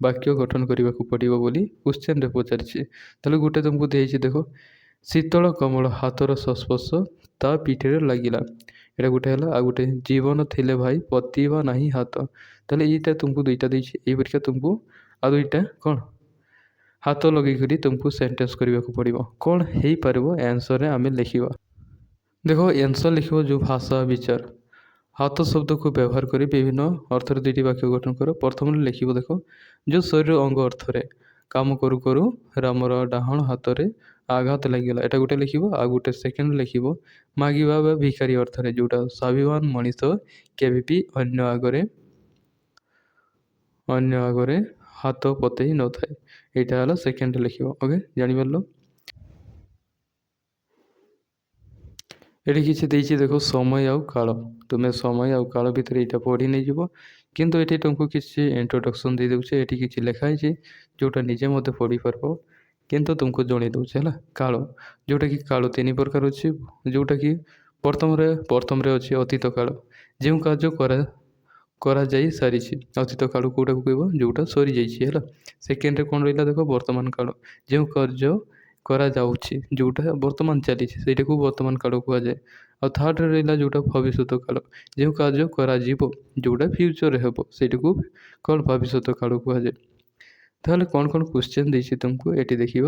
ବାକ୍ୟ ଗଠନ କରିବାକୁ ପଡ଼ିବ ବୋଲି କ୍ୱେଶ୍ଚନ୍ରେ ପଚାରିଛି। ତାହେଲେ ଗୋଟେ ତୁମକୁ ଦିଆଯାଇଛି ଦେଖ, ଶୀତଳ କମଳ ହାତର ସଂସ୍ପର୍ଶ ତା ପିଠିରେ ଲାଗିଲା। ଏଇଟା ଗୋଟେ ହେଲା। ଆଉ ଗୋଟେ, ଜୀବନ ଥିଲେ ଭାଇ ପତିବା ନାହିଁ ହାତ। ତାହେଲେ ଏଇଟା ତୁମକୁ 2ଟା ଦେଇଛି। ଏଇ ପରୀକ୍ଷା ତୁମକୁ ଆଉ 2ଟା କ'ଣ ହାତ ଲଗେଇକରି ତୁମକୁ ସେଣ୍ଟେନ୍ସ କରିବାକୁ ପଡ଼ିବ। କ'ଣ ହେଇପାରିବ ଆନ୍ସର୍ରେ ଆମେ ଲେଖିବା। ଦେଖ, ଆନ୍ସର୍ ଲେଖିବ ଯେଉଁ ଭାଷା ବିଚାର, ହାତ ଶବ୍ଦକୁ ବ୍ୟବହାର କରି ବିଭିନ୍ନ ଅର୍ଥରେ 2ଟି ବାକ୍ୟ ଗଠନ କର। ପ୍ରଥମରେ ଲେଖିବ ଦେଖ, ଯେଉଁ ଶରୀର ଅଙ୍ଗ ଅର୍ଥରେ କାମ କରୁ କରୁ ରାମର ଡାହାଣ ହାତରେ ଆଘାତ ଲାଗିଗଲା। ଏଇଟା ଗୋଟେ ଲେଖିବ। ଆଉ ଗୋଟେ ସେକେଣ୍ଡ ଲେଖିବ, ମାଗିବା ବା ଭିକାରୀ ଅର୍ଥରେ, ଯେଉଁଟା ସ୍ୱାଭିମାନ ମଣିଷ କେବେ ବି ଅନ୍ୟ ଆଗରେ ହାତ ପତେଇ ନଥାଏ। ଏଇଟା ହେଲା ସେକେଣ୍ଡ ଲେଖିବ। ଓକେ, ଜାଣିପାରିଲ। ଏଠି କିଛି ଦେଇଛି ଦେଖ, ସମୟ ଆଉ କାଳ। ତୁମେ ସମୟ ଆଉ କାଳ ଭିତରେ ଏଇଟା ପଢ଼ି ନେଇଯିବ। କିନ୍ତୁ ଏଠି ତୁମକୁ କିଛି ଇଣ୍ଟ୍ରୋଡକ୍ସନ୍ ଦେଇଦେଉଛି। ଏଠି କିଛି ଲେଖା ହେଇଛି ଯେଉଁଟା ନିଜେ ମଧ୍ୟ ପଢ଼ିପାରିବ, କିନ୍ତୁ ତୁମକୁ ଜଣାଇ ଦେଉଛି ହେଲା। କାଳ, ଯେଉଁଟାକି କାଳ 3 ପ୍ରକାର ଅଛି। ଯେଉଁଟାକି ପ୍ରଥମରେ ଅଛି ଅତୀତ କାଳ, ଯେଉଁ କାର୍ଯ୍ୟ କରାଯାଇ ସାରିଛି। ଅତୀତ କାଳ କେଉଁଟାକୁ କହିବ, ଯେଉଁଟା ସରିଯାଇଛି ହେଲା। ସେକେଣ୍ଡରେ କ'ଣ ରହିଲା ଦେଖ, ବର୍ତ୍ତମାନ କାଳ, ଯେଉଁ କାର୍ଯ୍ୟ କରାଯାଉଛି, ଯେଉଁଟା ବର୍ତ୍ତମାନ ଚାଲିଛି, ସେଇଟାକୁ ବର୍ତ୍ତମାନ କାଳ କୁହାଯାଏ। ଆଉ ଥାର୍ଡ଼ରେ ରହିଲା ଯେଉଁଟା ଭବିଷ୍ୟତ କାଳ, ଯେଉଁ କାର୍ଯ୍ୟ କରାଯିବ, ଯେଉଁଟା ଫ୍ୟୁଚର୍ରେ ହେବ, ସେଇଟାକୁ କ'ଣ ଭବିଷ୍ୟତ କାଳ କୁହାଯାଏ। ତାହେଲେ କ'ଣ କ'ଣ କ୍ୱେଶ୍ଚନ୍ ଦେଇଛି ତୁମକୁ ଏଠି ଦେଖିବ।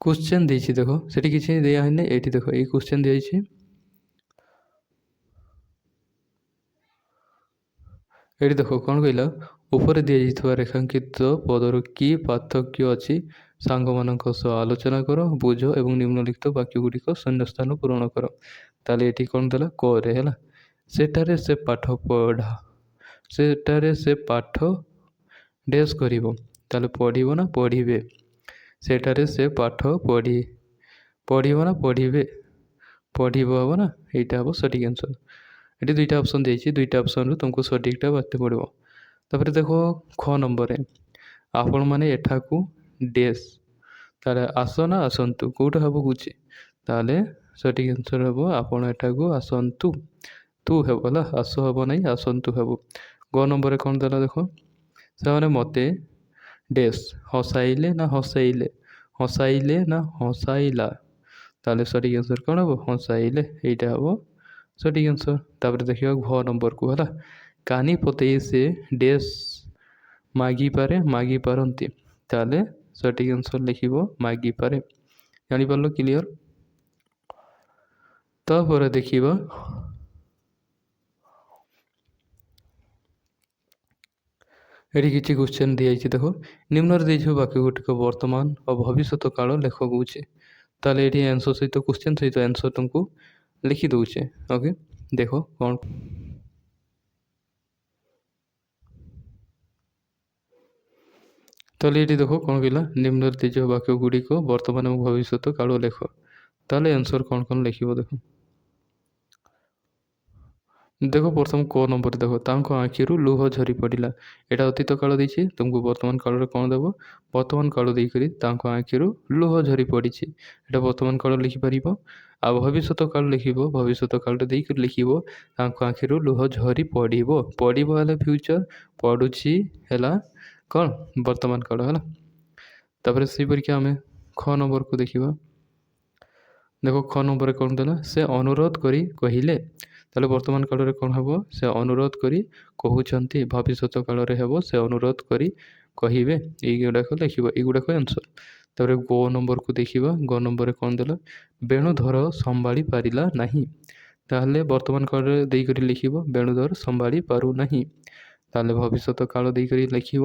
କ୍ୱେଶ୍ଚନ୍ ଦେଇଛି ଦେଖ, ସେଠି କିଛି ଦିଆହେଇନି। ଏଇଠି ଦେଖ, ଏଇ କ୍ୱେଶ୍ଚନ୍ ଦିଆଯାଇଛି। ଏଠି ଦେଖ କ'ଣ କହିଲା, ଉପରେ ଦିଆଯାଇଥିବା ରେଖାଙ୍କିତ ପଦର କି ପାର୍ଥକ୍ୟ ଅଛି ସାଙ୍ଗମାନଙ୍କ ସହ ଆଲୋଚନା କର, ବୁଝ ଏବଂ ନିମ୍ନଲିଖିତ ବାକ୍ୟଗୁଡ଼ିକ ଶୂନ୍ୟସ୍ଥାନ ପୂରଣ କର। ତାହେଲେ ଏଠି କ'ଣ ଦେଲା, କରେ ହେଲା। ସେଠାରେ ସେ ପାଠ ଡ୍ୟାସ୍ କରିବ। ତାହେଲେ ପଢ଼ିବ ନା ପଢ଼ିବେ। ସେଠାରେ ସେ ପାଠ ପଢ଼ିବ ନା ପଢ଼ିବେ, ପଢ଼ିବ ହେବ ନା, ଏଇଟା ହେବ ସଠିକ୍ ଆନ୍ସର୍। ଏଠି 2ଟା ଅପସନ୍ ଦେଇଛି। 2ଟା ଅପସନ୍ରୁ ତୁମକୁ ସଠିକ୍ଟା ବାଛିବାକୁ ପଡ଼ିବ। ତାପରେ ଦେଖ ଖ ନମ୍ବରରେ ଆପଣମାନେ ଏଠାକୁ ଡେସ୍, ତାହେଲେ ଆସ ନା ଆସନ୍ତୁ କେଉଁଟା ହେବ କହୁଛି, ତାହେଲେ ସଠିକ୍ ଆନ୍ସର୍ ହେବ ଆପଣ ଏଠାକୁ ଆସନ୍ତୁ। ତୁ ହେବ ହେଲା, ଆସ ହେବ ନାହିଁ ଆସନ୍ତୁ ହେବ। ଗ ନମ୍ବରରେ କ'ଣ ଦେଲା ଦେଖ, ସେମାନେ ମୋତେ ଡେସ୍ ହସାଇଲେ ନା ହସାଇଲେ, ହସାଇଲେ ନା ହସାଇଲା, ତାହେଲେ ସଠିକ୍ ଆନ୍ସର୍ କ'ଣ ହେବ ହସାଇଲେ, ଏଇଟା ହେବ ସଠିକ୍ ଆନ୍ସର୍। ତାପରେ ଦେଖିବା ଘ ନମ୍ବରକୁ ହେଲା, କାନି ପତେଇ ସେ ଡେସ୍ ମାଗିପାରେ ମାଗିପାରନ୍ତି, ତାହେଲେ ସଠିକ୍ ଆନ୍ସର୍ ଲେଖିବ ମାଗିପାରେ। ଜାଣିପାରିଲ କ୍ଲିଅର୍। ତାପରେ ଦେଖିବା ଏଠି କିଛି କ୍ୱେଶ୍ଚନ୍ ଦିଆଯାଇଛି ଦେଖ, ନିମ୍ନରେ ଦେଇଥିବା ବାକ୍ୟ ଗୁଡ଼ିକ ବର୍ତ୍ତମାନ ଓ ଭବିଷ୍ୟତ କାଳ ଲେଖ କହୁଛି, ତାହେଲେ ଏଠି ଆନ୍ସର୍ ସହିତ କ୍ୱେଶ୍ଚନ୍ ସହିତ ଆନ୍ସର୍ ତୁମକୁ ଲେଖି ଦେଉଛେ। ଓକେ, ଦେଖ କ'ଣ, ତାହେଲେ ଏଠି ଦେଖ କ'ଣ କହିଲା, ନିମ୍ନରେ ଦେଇଥିବା ବାକ୍ୟ ଗୁଡ଼ିକ ବର୍ତ୍ତମାନ ଓ ଭବିଷ୍ୟତ କାଳ ଲେଖ, ତାହେଲେ ଆନ୍ସର୍ କ'ଣ କ'ଣ ଲେଖିବ ଦେଖ। ଦେଖ ପ୍ରଥମ କ ନମ୍ବର ଦେଖ, ତାଙ୍କ ଆଖିରୁ ଲୁହ ଝରି ପଡ଼ିଲା, ଏଇଟା ଅତୀତ କାଳ ଦେଇଛି, ତୁମକୁ ବର୍ତ୍ତମାନ କାଳରେ କ'ଣ ଦେବ, ବର୍ତ୍ତମାନ କାଳ ଦେଇକରି ତାଙ୍କ ଆଖିରୁ ଲୁହ ଝରି ପଡ଼ିଛି, ଏଇଟା ବର୍ତ୍ତମାନ କାଳ ଲିଖିପାରିବ। ଆଉ ଭବିଷ୍ୟତ କାଳ ଲେଖିବ, ଭବିଷ୍ୟତ କାଳଟା ଦେଇକରି ଲେଖିବ ତାଙ୍କ ଆଖିରୁ ଲୁହ ଝରି ପଡ଼ିବ, ପଡ଼ିବ ହେଲେ ଫ୍ୟୁଚର୍, ପଡ଼ୁଛି ହେଲା କ'ଣ ବର୍ତ୍ତମାନ କାଳ ହେଲା। ତାପରେ ସେହିପରିକା ଆମେ ଖ ନମ୍ବରକୁ ଦେଖିବା। ଦେଖ ଖ ନମ୍ବରରେ କ'ଣ ଦେଲା, ସେ ଅନୁରୋଧ କରି କହିଲେ, ତାହେଲେ ବର୍ତ୍ତମାନ କାଳରେ କ'ଣ ହେବ, ସେ ଅନୁରୋଧ କରି କହୁଛନ୍ତି, ଭବିଷ୍ୟତ କାଳରେ ହେବ ସେ ଅନୁରୋଧ କରି କହିବେ, ଏଇଗୁଡ଼ାକ ଲେଖିବ, ଏଇଗୁଡ଼ାକ ଆନ୍ସର୍। ତାପରେ ଗ ନମ୍ବରକୁ ଦେଖିବା, ଗ ନମ୍ବରରେ କ'ଣ ଦେଲା, ବେଣୁଧର ସମ୍ଭାଳି ପାରିଲା ନାହିଁ, ତାହେଲେ ବର୍ତ୍ତମାନ କାଳରେ ଦେଇକରି ଲେଖିବ ବେଣୁଧର ସମ୍ଭାଳି ପାରୁନାହିଁ, ତାହେଲେ ଭବିଷ୍ୟତ କାଳ ଦେଇକରି ଲେଖିବ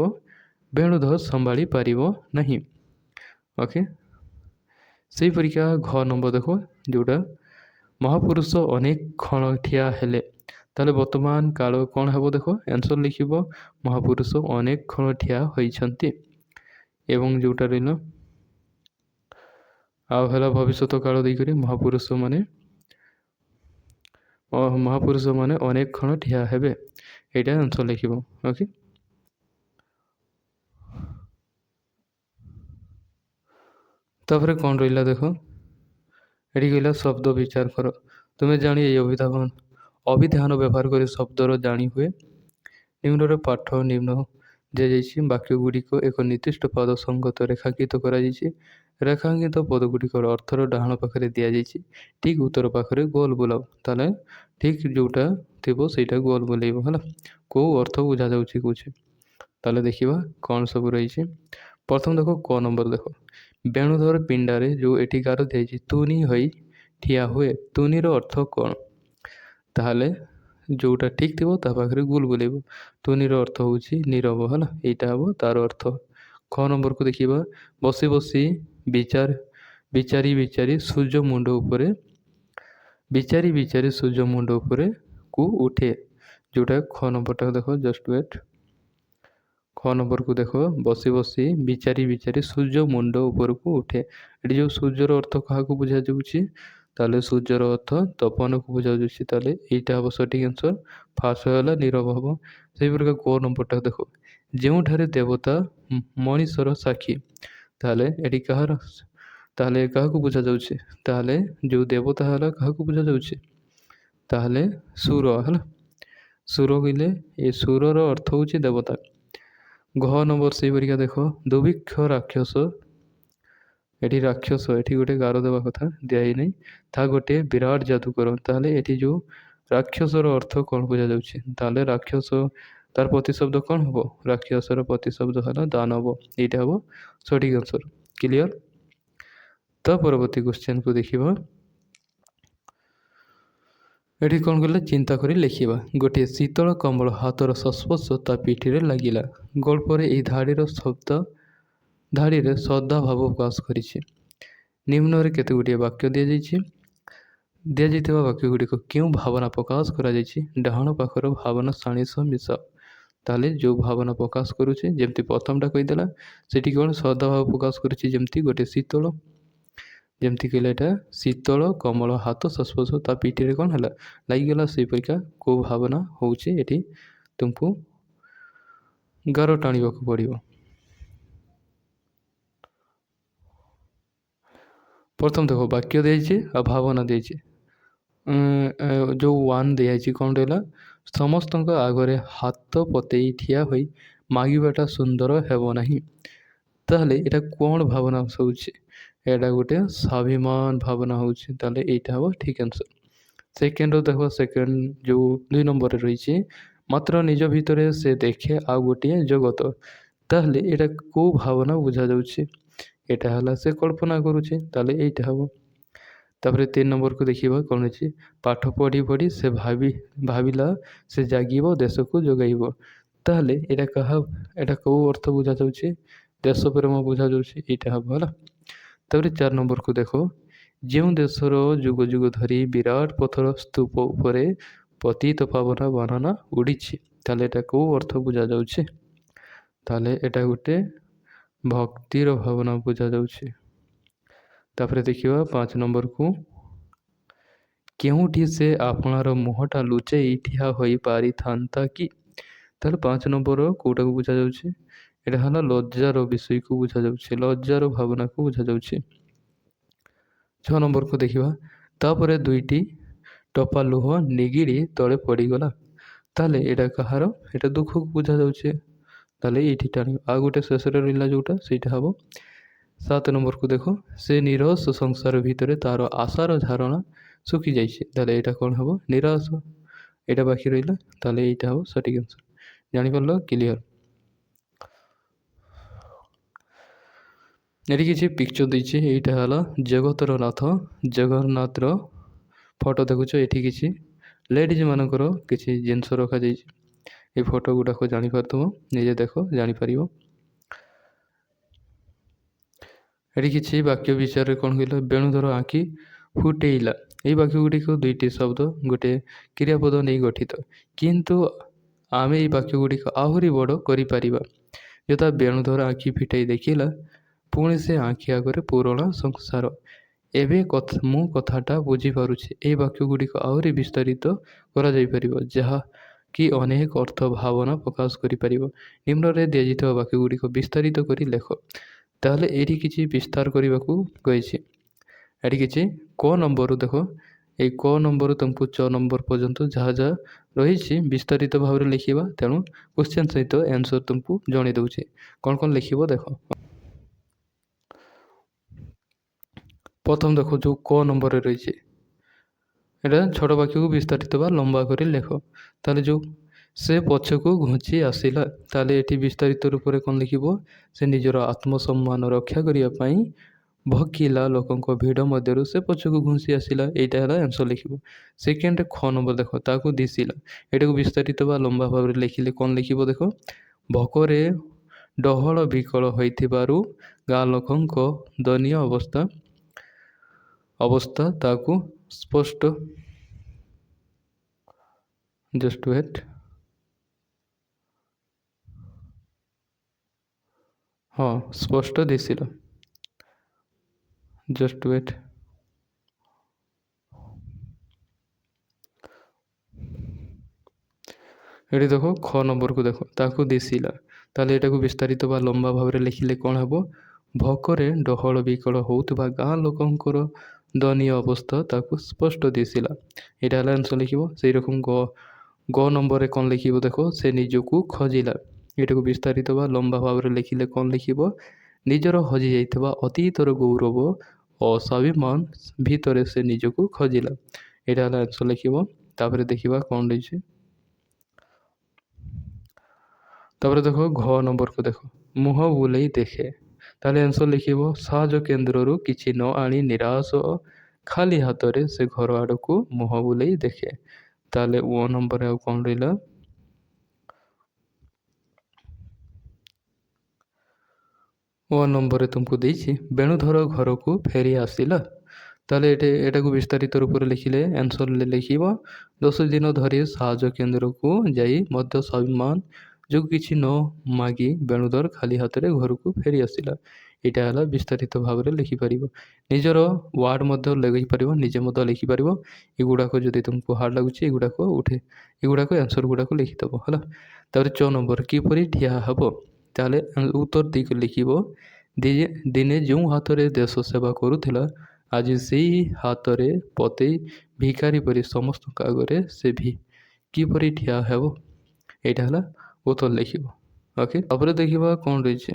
ବେଣୁଧର ସମ୍ଭାଳି ପାରିବ ନାହିଁ। ଓକେ, ସେହିପରିକା ଘ ନମ୍ବର ଦେଖ, ଯେଉଁଟା ମହାପୁରୁଷ ଅନେକ କ୍ଷଣ ଠିଆ ହେଲେ, ତାହେଲେ ବର୍ତ୍ତମାନ କାଳ କ'ଣ ହେବ ଦେଖ, ଆନ୍ସର୍ ଲେଖିବ ମହାପୁରୁଷ ଅନେକ କ୍ଷଣ ଠିଆ ହୋଇଛନ୍ତି। ଏବଂ ଯେଉଁଟା ରହିଲ ଆଉ ହେଲା ଭବିଷ୍ୟତ କାଳ ଦେଇକରି ମହାପୁରୁଷମାନେ ଅନେକ କ୍ଷଣ ଠିଆ ହେବେ, ଏଇଟା ଆନ୍ସର୍ ଲେଖିବ। ଓକେ, ତାପରେ କ'ଣ ରହିଲା ଦେଖ, ଏଠି କହିଲା ଶବ୍ଦ ବିଚାର କର, ତୁମେ ଜାଣି ଏହି ଅଭିଧାନ ବ୍ୟବହାର କରି ଶବ୍ଦର ଜାଣି ହୁଏ। ନିମ୍ନର ପାଠ ନିମ୍ନ ଦିଆଯାଇଛି, ବାକ୍ୟ ଗୁଡ଼ିକ ଏକ ନିର୍ଦ୍ଦିଷ୍ଟ ପଦ ସଙ୍ଗତ ରେଖାଙ୍କିତ କରାଯାଇଛି, ରେଖାଙ୍କିତ ପଦଗୁଡ଼ିକର ଅର୍ଥର ଡାହାଣ ପାଖରେ ଦିଆଯାଇଛି, ଠିକ୍ ଉତ୍ତର ପାଖରେ ଗୋଲ ବୁଲାଅ, ତାହେଲେ ଠିକ୍ ଯେଉଁଟା ଥିବ ସେଇଟା ଗୋଲ ବୁଲେଇବ ହେଲା, କେଉଁ ଅର୍ଥ ବୁଝାଯାଉଛି କହୁଛି, ତାହେଲେ ଦେଖିବା କ'ଣ ସବୁ ରହିଛି। ପ୍ରଥମ ଦେଖ କ ନମ୍ବର ଦେଖ, ବେଣୁଧର ପିଣ୍ଡାରେ ଯେଉଁ ଏଠି ଗାର ଦିଆଯାଇଛି ତୁନି ହୋଇ ଠିଆ ହୁଏ, ତୁନିର ଅର୍ଥ କ'ଣ, ତାହେଲେ ଯେଉଁଟା ଠିକ୍ ଥିବ ତା ପାଖରେ ଗୁଲ ବୁଲେଇବ, ତୁନିର ଅର୍ଥ ହେଉଛି ନୀରବ ହେଲା, ଏଇଟା ହେବ ତାର ଅର୍ଥ। ଖ ନମ୍ବରକୁ ଦେଖିବା, ବସି ବସି ବିଚାରି ବିଚାରି ସୂର୍ଯ୍ୟ ମୁଣ୍ଡ ଉପରେ କୁ ଉଠେ, ଯେଉଁଟା ଖ ନମ୍ବରଟା ଦେଖ, ଜଷ୍ଟ ୱେଟ୍, ଖ ନମ୍ବରକୁ ଦେଖ, ବସି ବସି ବିଚାରି ବିଚାରି ସୂର୍ଯ୍ୟ ମୁଣ୍ଡ ଉପରକୁ ଉଠେ, ଏଠି ଯେଉଁ ସୂର୍ଯ୍ୟର ଅର୍ଥ କାହାକୁ ବୁଝାଯାଉଛି, ତାହେଲେ ସୂର୍ଯ୍ୟର ଅର୍ଥ ତପନକୁ ବୁଝାଯାଉଛି, ତାହେଲେ ଏଇଟା ହେବ ସଠିକ୍ ଆନ୍ସର୍। ଫାର୍ଷ୍ଟ ହେଲା ନୀରବ ହେବ। ସେହିପରିକା କ ନମ୍ବରଟା ଦେଖ, ଯେଉଁଠାରେ ଦେବତା ମଣିଷର ସାକ୍ଷୀ, ତାହେଲେ ଏଠି ତାହେଲେ କାହାକୁ ବୁଝାଯାଉଛି, ତାହେଲେ ଯେଉଁ ଦେବତା ହେଲା କାହାକୁ ବୁଝାଯାଉଛି, ତାହେଲେ ସୁର ହେଲା, ସୁର କହିଲେ ଏ ସୁରର ଅର୍ଥ ହେଉଛି ଦେବତା। ଘ ନମ୍ବର ସେହିପରିକା ଦେଖ, ଦୁର୍ଭିକ୍ଷ ରାକ୍ଷସ, ଏଠି ରାକ୍ଷସ, ଏଠି ଗୋଟେ ଗାର ଦେବା କଥା ଦିଆହେଇନାହିଁ, ତାହା ଗୋଟିଏ ବିରାଟ ଯାଦୁକର, ତାହେଲେ ଏଠି ଯେଉଁ ରାକ୍ଷସର ଅର୍ଥ କ'ଣ ବୁଝାଯାଉଛି, ତାହେଲେ ରାକ୍ଷସ ତାର ପ୍ରତିଶବ୍ଦ କ'ଣ ହେବ, ରାକ୍ଷସର ପ୍ରତିଶବ୍ଦ ହେଲା ଦାନବ, ଏଇଟା ହେବ ସଠିକ୍ ଆନ୍ସର୍। କ୍ଲିଅର୍। ତ ପରବର୍ତ୍ତୀ କ୍ୱେଶ୍ଚନକୁ ଦେଖିବା, ଏଠି କ'ଣ କଲେ ଚିନ୍ତା କରି ଲେଖିବା, ଗୋଟିଏ ଶୀତଳ କମ୍ବଳ ହାତର ସଂସ୍ପର୍ଶ ତା ପିଠିରେ ଲାଗିଲା, ଗଳ୍ପରେ ଏହି ଧାଡ଼ିରେ ସଦାଭାବ ପ୍ରକାଶ କରିଛି। ନିମ୍ନରେ କେତେ ଗୁଡ଼ିଏ ବାକ୍ୟ ଦିଆଯାଇଥିବା ବାକ୍ୟ ଗୁଡ଼ିକ କେଉଁ ଭାବନା ପ୍ରକାଶ କରାଯାଇଛି, ଡାହାଣ ପାଖର ଭାବନା ସାଣି ସହ ମିଶାଅ, ତାହେଲେ ଯେଉଁ ଭାବନା ପ୍ରକାଶ କରୁଛି, ଯେମିତି ପ୍ରଥମଟା କହିଦେଲା ସେଠି କ'ଣ ସଦାଭାବ ପ୍ରକାଶ କରୁଛି, ଯେମିତି ଗୋଟେ ଯେମିତି କହିଲେ ଏଇଟା ଶୀତଳ କମଳ ହାତ ସଂସ୍ପର୍ଶ ତା ପିଠିରେ କ'ଣ ହେଲା ଲାଗିଗଲା, ସେହିପରିକା କେଉଁ ଭାବନା ହେଉଛି ଏଠି ତୁମକୁ ଗାର ଟାଣିବାକୁ ପଡ଼ିବ। ପ୍ରଥମ ଦେଖ ବାକ୍ୟ ଦେଇଛି ଆଉ ଭାବନା ଦେଇଛି। ଯେଉଁ ୱାନ୍ ଦିଆଯାଇଛି କ'ଣ ରହିଲା, ସମସ୍ତଙ୍କ ଆଗରେ ହାତ ପତେଇ ଠିଆ ହୋଇ ମାଗିବାଟା ସୁନ୍ଦର ହେବ ନାହିଁ। ତାହେଲେ ଏଇଟା କ'ଣ ଭାବନା ହେଉଛି? ଏଇଟା ଗୋଟେ ସ୍ୱାଭିମାନ ଭାବନା ହେଉଛି। ତାହେଲେ ଏଇଟା ହେବ ଠିକ୍ ଆନ୍ସର୍। ସେକେଣ୍ଡ ଦେଖ, ସେକେଣ୍ଡ ଯେଉଁ 2 ନମ୍ବରରେ ରହିଛି, ମାତ୍ର ନିଜ ଭିତରେ ସେ ଦେଖେ ଆଉ ଗୋଟିଏ ଜଗତ। ତାହେଲେ ଏଇଟା କେଉଁ ଭାବନା ବୁଝାଯାଉଛି? ଏଇଟା ହେଲା ସେ କଳ୍ପନା କରୁଛି। ତାହେଲେ ଏଇଟା ହେବ। ତାପରେ 3 ନମ୍ବରକୁ ଦେଖିବା କ'ଣ ଅଛି। ପାଠ ପଢ଼ି ପଢ଼ି ସେ ଭାବିଲା ସେ ଜାଗିବ ଦେଶକୁ ଯୋଗାଇବ। ତାହେଲେ ଏଇଟା କେଉଁ ଅର୍ଥ ବୁଝାଯାଉଛି? ଦେଶ ପ୍ରେମ ବୁଝାଯାଉଛି। ଏଇଟା ହେବ ହେଲା। ତାପରେ 4 ନମ୍ବରକୁ ଦେଖ, ଯେଉଁ ଦେଶର ଯୁଗ ଯୁଗ ଧରି ବିରାଟ ପଥର ସ୍ତୂପ ଉପରେ ପତିତ ପାବନ ବର୍ଣ୍ଣନା ଉଡ଼ିଛି। ତାହେଲେ ଏଇଟା କେଉଁ ଅର୍ଥ ବୁଝାଯାଉଛି? ତାହେଲେ ଏଇଟା ଗୋଟେ ଭକ୍ତିର ଭାବନା ବୁଝାଯାଉଛି। ତାପରେ ଦେଖିବା 5 ନମ୍ବରକୁ, କେଉଁଠି ସେ ଆପଣାର ମୁହଁଟା ଲୁଚେଇ ଠିଆ ହୋଇପାରିଥାନ୍ତା କି? ତାହେଲେ 5 ନମ୍ବର କେଉଁଟାକୁ ବୁଝାଯାଉଛି? ଏଇଟା ହେଲା ଲଜ୍ଜାର ବିଷୟକୁ ବୁଝାଯାଉଛି। ଲଜ୍ଜାର ଭାବନାକୁ ବୁଝାଯାଉଛି। 6 ନମ୍ବରକୁ ଦେଖିବା, ତାପରେ 2ଟି ଟୋପା ଲୁହ ନିଗିଡ଼ି ତଳେ ପଡ଼ିଗଲା। ତାହେଲେ ଏଇଟା କାହାର? ଏଇଟା ଦୁଃଖକୁ ବୁଝାଯାଉଛି। ତାହେଲେ ଏଇଠି ଟାଣିବ। ଆଉ ଗୋଟେ ଶେଷରେ ରହିଲା ଯେଉଁଟା, ସେଇଟା ହେବ 7 ନମ୍ବରକୁ ଦେଖ, ସେ ନିରସ ସଂସାର ଭିତରେ ତାର ଆଶାର ଧାରଣା ଶୁଖିଯାଇଛି। ତାହେଲେ ଏଇଟା କ'ଣ ହେବ? ନିରାଶ। ଏଇଟା ବାକି ରହିଲା। ତାହେଲେ ଏଇଟା ହେବ ସଠିକ୍ ଆନ୍ସର୍। ଜାଣିପାରିଲ? କ୍ଲିଅର? ଏଠି କିଛି ପିକ୍ଚର ଦେଇଛି। ଏଇଟା ହେଲା ଜଗତର ନାଥ ଜଗନ୍ନାଥର ଫଟୋ ଦେଖୁଛ। ଏଠି କିଛି ଲେଡ଼ିଜ୍ ମାନଙ୍କର କିଛି ଜିନିଷ ରଖାଯାଇଛି। ଏ ଫଟୋ ଗୁଡ଼ାକ ଜାଣିପାରୁଥିବ, ନିଜେ ଦେଖ ଜାଣିପାରିବ। ଏଠି କିଛି ବାକ୍ୟ ବିଷୟରେ କ'ଣ କହିଲ, ବେଣୁଧର ଆଖି ଫୁଟେଇଲା। ଏହି ବାକ୍ୟ ଗୁଡ଼ିକ 2ଟି ଶବ୍ଦ ଗୋଟେ କ୍ରିୟାପଦ ନେଇ ଗଠିତ। କିନ୍ତୁ ଆମେ ଏହି ବାକ୍ୟ ଗୁଡ଼ିକ ଆହୁରି ବଡ଼ କରିପାରିବା। ଯଥା ବେଣୁଧର ଆଖି ଫିଟାଇ ଦେଖିଲା, ପୁଣି ସେ ଆଖି ଆଗରେ ପୁରୁଣା ସଂସାର। ଏବେ ମୁଁ କଥାଟା ବୁଝିପାରୁଛି। ଏହି ବାକ୍ୟ ଗୁଡ଼ିକ ଆହୁରି ବିସ୍ତାରିତ କରାଯାଇପାରିବ, ଯାହା କି ଅନେକ ଅର୍ଥ ଭାବନା ପ୍ରକାଶ କରିପାରିବ। ନିମ୍ନରେ ଦିଆଯାଇଥିବା ବାକ୍ୟ ଗୁଡ଼ିକ ବିସ୍ତାରିତ କରି ଲେଖ। ତାହେଲେ ଏଇଠି କିଛି ବିସ୍ତାର କରିବାକୁ କହିଛି। ଏଠି କିଛି କ ନମ୍ବରରୁ ଦେଖ, ଏଇ କ ନମ୍ବରରୁ ତୁମକୁ 6 ନମ୍ବର ପର୍ଯ୍ୟନ୍ତ ଯାହା ଯାହା ରହିଛି ବିସ୍ତାରିତ ଭାବରେ ଲେଖିବା। ତେଣୁ କ୍ୱେଶ୍ଚନ୍ ସହିତ ଆନ୍ସର୍ ତୁମକୁ ଜଣାଇ ଦେଉଛି। କ'ଣ କ'ଣ ଲେଖିବ ଦେଖ। ପ୍ରଥମ ଦେଖ, ଯେଉଁ କ ନମ୍ବରରେ ରହିଛି, ଏଇଟା ଛୋଟ ବାକ୍ୟକୁ ବିସ୍ତାରିତ ବା ଲମ୍ବା କରି ଲେଖ। ତାହେଲେ ଯେଉଁ ସେ ପଛକୁ ଘୁଞ୍ଚି ଆସିଲା, ତାହେଲେ ଏଠି ବିସ୍ତାରିତ ରୂପରେ କ'ଣ ଲେଖିବ? ସେ ନିଜର ଆତ୍ମସମ୍ମାନ ରକ୍ଷା କରିବା ପାଇଁ ଭକିଲା ଲୋକଙ୍କ ଭିଡ଼ ମଧ୍ୟରୁ ସେ ପଛକୁ ଘୁଞ୍ଚି ଆସିଲା। ଏଇଟା ହେଲା ଆନ୍ସର୍ ଲେଖିବ। ସେକେଣ୍ଡ ଖ ନମ୍ବର ଦେଖ, ତାକୁ ଦିଶିଲା। ଏଟାକୁ ବିସ୍ତାରିତ ବା ଲମ୍ବା ଭାବରେ ଲେଖିଲେ କ'ଣ ଲେଖିବ ଦେଖ। ଭୋକରେ ଡହଳ ବିକଳ ହୋଇଥିବାରୁ ଗାଁ ଲୋକଙ୍କ ଦୟନୀୟ ଅବସ୍ଥା ତାକୁ ସ୍ପଷ୍ଟ ଦିଶିଲା। ଏଠି ଦେଖ ଖ ନମ୍ବରକୁ ଦେଖ, ତାକୁ ଦିଶିଲା। ତାହେଲେ ଏଟାକୁ ବିସ୍ତାରିତ ବା ଲମ୍ବା ଭାବରେ ଲେଖିଲେ କ'ଣ ହେବ? ଭୋକରେ ଡହଳ ବିକଳ ହେଉଥିବା ଗାଁ ଲୋକଙ୍କର ଦୟନୀୟ ଅବସ୍ଥା ତାକୁ ସ୍ପଷ୍ଟ ଦିଶିଲା। ଏଇଟା ହେଲା ଆନ୍ସର୍ ଲେଖିବ। ସେଇ ରକମ ଗ ନମ୍ବରରେ କ'ଣ ଲେଖିବ ଦେଖ, ସେ ନିଜକୁ ଖୋଜିଲା। ଏଟାକୁ ବିସ୍ତାରିତ ବା ଲମ୍ବା ଭାବରେ ଲେଖିଲେ କ'ଣ ଲେଖିବ? ନିଜର ହଜିଯାଇଥିବା ଅତୀତର ଗୌରବ ଓ ସ୍ୱାଭିମାନ ଭିତରେ ସେ ନିଜକୁ ଖୋଜିଲା। ଏଇଟା ହେଲା ଆନ୍ସର୍ ଲେଖିବ। ତାପରେ ଦେଖିବା କ'ଣ ରହିଛି। ତାପରେ ଦେଖ ଘ ନମ୍ବରକୁ ଦେଖ, ମୁହଁ ବୁଲେଇ ଦେଖେ। ତାହେଲେ ଆନ୍ସର୍ ଲେଖିବ, ସାହାଯ୍ୟ କେନ୍ଦ୍ରରୁ କିଛି ନ ଆଣି ନିରାଶ ଓ ଖାଲି ହାତରେ ସେ ଘର ଆଡ଼କୁ ମୁହଁ ବୁଲେଇ ଦେଖେ। ତାହେଲେ ଓ ନମ୍ବରରେ ଆଉ କ'ଣ ରହିଲା? ଓ ନମ୍ବରରେ ତୁମକୁ ଦେଇଛି ବେଣୁଧର ଘରକୁ ଫେରି ଆସିଲା। ତାହେଲେ ଏଟାକୁ ବିସ୍ତାରିତ ରୂପରେ ଲେଖିଲେ ଆନ୍ସର୍ ଲେଖିବ, 10 ଦିନ ଧରି ସାହାଯ୍ୟ କେନ୍ଦ୍ରକୁ ଯାଇ ମଧ୍ୟ ସ୍ୱାଭିମାନ ଯୋଗୁଁ କିଛି ନ ମାଗି ବେଣୁଧର ଖାଲି ହାତରେ ଘରକୁ ଫେରି ଆସିଲା। ଏଇଟା ହେଲା ବିସ୍ତାରିତ ଭାବରେ ଲେଖିପାରିବ। ନିଜର ୱାର୍ଡ଼ ମଧ୍ୟ ଲେଖିପାରିବ, ନିଜେ ମଧ୍ୟ ଲେଖିପାରିବ। ଏଗୁଡ଼ାକ ଯଦି ତୁମକୁ ହାର୍ଡ଼ ଲାଗୁଛି ଏଗୁଡ଼ାକ ଆନ୍ସର୍ ଗୁଡ଼ାକ ଲେଖିଦେବ ହେଲା। ତାପରେ 6 ନମ୍ବର କିପରି ଠିଆ ହେବ, ତାହେଲେ ଉତ୍ତର ଦେଇକି ଲେଖିବ ଦିନେ ଯେଉଁ ହାତରେ ଦେଶ ସେବା କରୁଥିଲା ଆଜି ସେଇ ହାତରେ ପତେଇ ଭିକାରୀ ପରି ସମସ୍ତଙ୍କ ଆଗରେ ସେ କିପରି ଠିଆ ହେବ, ଏଇଟା ହେଲା ଉତ୍ତର ଲେଖିବ। ଓକେ, ତାପରେ ଦେଖିବା କ'ଣ ରହିଛି।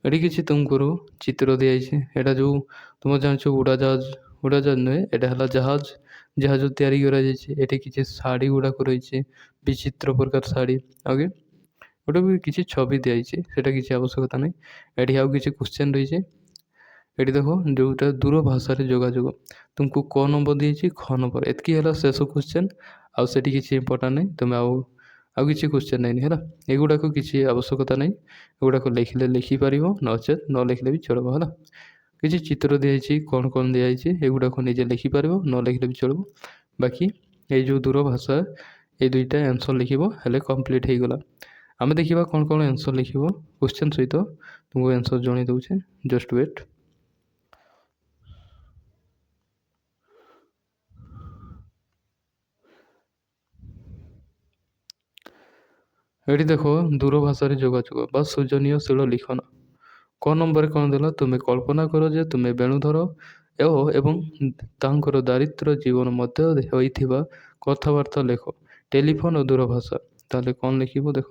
ଏଠି କିଛି ତୁମକୁ ଚିତ୍ର ଦିଆଯାଇଛି। ଏଇଟା ଯେଉଁ ତୁମେ ଜାଣିଛ ଉଡ଼ାଜାହାଜ ନୁହେଁ, ଏଇଟା ହେଲା ଜାହାଜ ତିଆରି କରାଯାଇଛି। ଏଠି କିଛି ଶାଢ଼ୀ ଗୁଡ଼ାକ ରହିଛି, ବିଚିତ୍ର ପ୍ରକାର ଶାଢ଼ୀ। ଓକେ, ଗୋଟେ ବି କିଛି ଛବି ଦିଆଯାଇଛି, ସେଇଟା କିଛି ଆବଶ୍ୟକତା ନାହିଁ। ଏଠି ଆଉ କିଛି କ୍ୱେଶ୍ଚନ୍ ରହିଛି। ଏଠି ଦେଖ ଯେଉଁଟା ଦୂର ଭାଷାରେ ଯୋଗାଯୋଗ, ତୁମକୁ କ ନମ୍ବର ଦେଇଛି, ଖ ନମ୍ବର। ଏତିକି ହେଲା ଶେଷ କ୍ୱେଶ୍ଚନ୍। ଆଉ ସେଠି କିଛି ଇମ୍ପୋର୍ଟାଣ୍ଟ ନାହିଁ, ତୁମେ ଆଉ କିଛି କ୍ୱେଶ୍ଚନ୍ ନାହିଁ ହେଲା। ଏଗୁଡ଼ାକ କିଛି ଆବଶ୍ୟକତା ନାହିଁ, ଏଗୁଡ଼ାକ ଲେଖିଲେ ଲେଖିପାରିବ, ନଚେତ୍ ନ ଲେଖିଲେ ବି ଚଳିବ ହେଲା। କିଛି ଚିତ୍ର ଦିଆଯାଇଛି, କ'ଣ ଦିଆଯାଇଛି ଏଗୁଡ଼ାକ ନିଜେ ଲେଖିପାରିବ, ନ ଲେଖିଲେ ବି ଚଳିବ। ବାକି ଏଇ ଯେଉଁ ଦୂର ଭାଷା, ଏଇ ଦୁଇଟା ଆନ୍ସର୍ ଲେଖିବ, ହେଲେ କମ୍ପ୍ଲିଟ୍ ହେଇଗଲା। ଆମେ ଦେଖିବା କ'ଣ ଆନ୍ସର୍ ଲେଖିବ କ୍ୱେଶ୍ଚନ୍ ସହିତ। ତୁମକୁ ଆନ୍ସର୍ ଜଣାଇ ଦେଉଛି, ଜଷ୍ଟ ୱେଟ୍। ଏଠି ଦେଖ ଦୂରଭାଷାରେ ଯୋଗାଯୋଗ ବା ସୃଜନଶୀଳ ଲିଖନ। କ ନମ୍ବରରେ କ'ଣ ଦେଲା, ତୁମେ କଳ୍ପନା କର ଯେ ତୁମେ ବେଣୁଧର ଏବଂ ତାଙ୍କର ଦାରିଦ୍ର୍ୟ ଜୀବନ ମଧ୍ୟରେ ହୋଇଥିବା କଥାବାର୍ତ୍ତା ଲେଖ। ଟେଲିଫୋନ୍ ଓ ଦୂରଭାଷା, ତାହେଲେ କ'ଣ ଲେଖିବ ଦେଖ।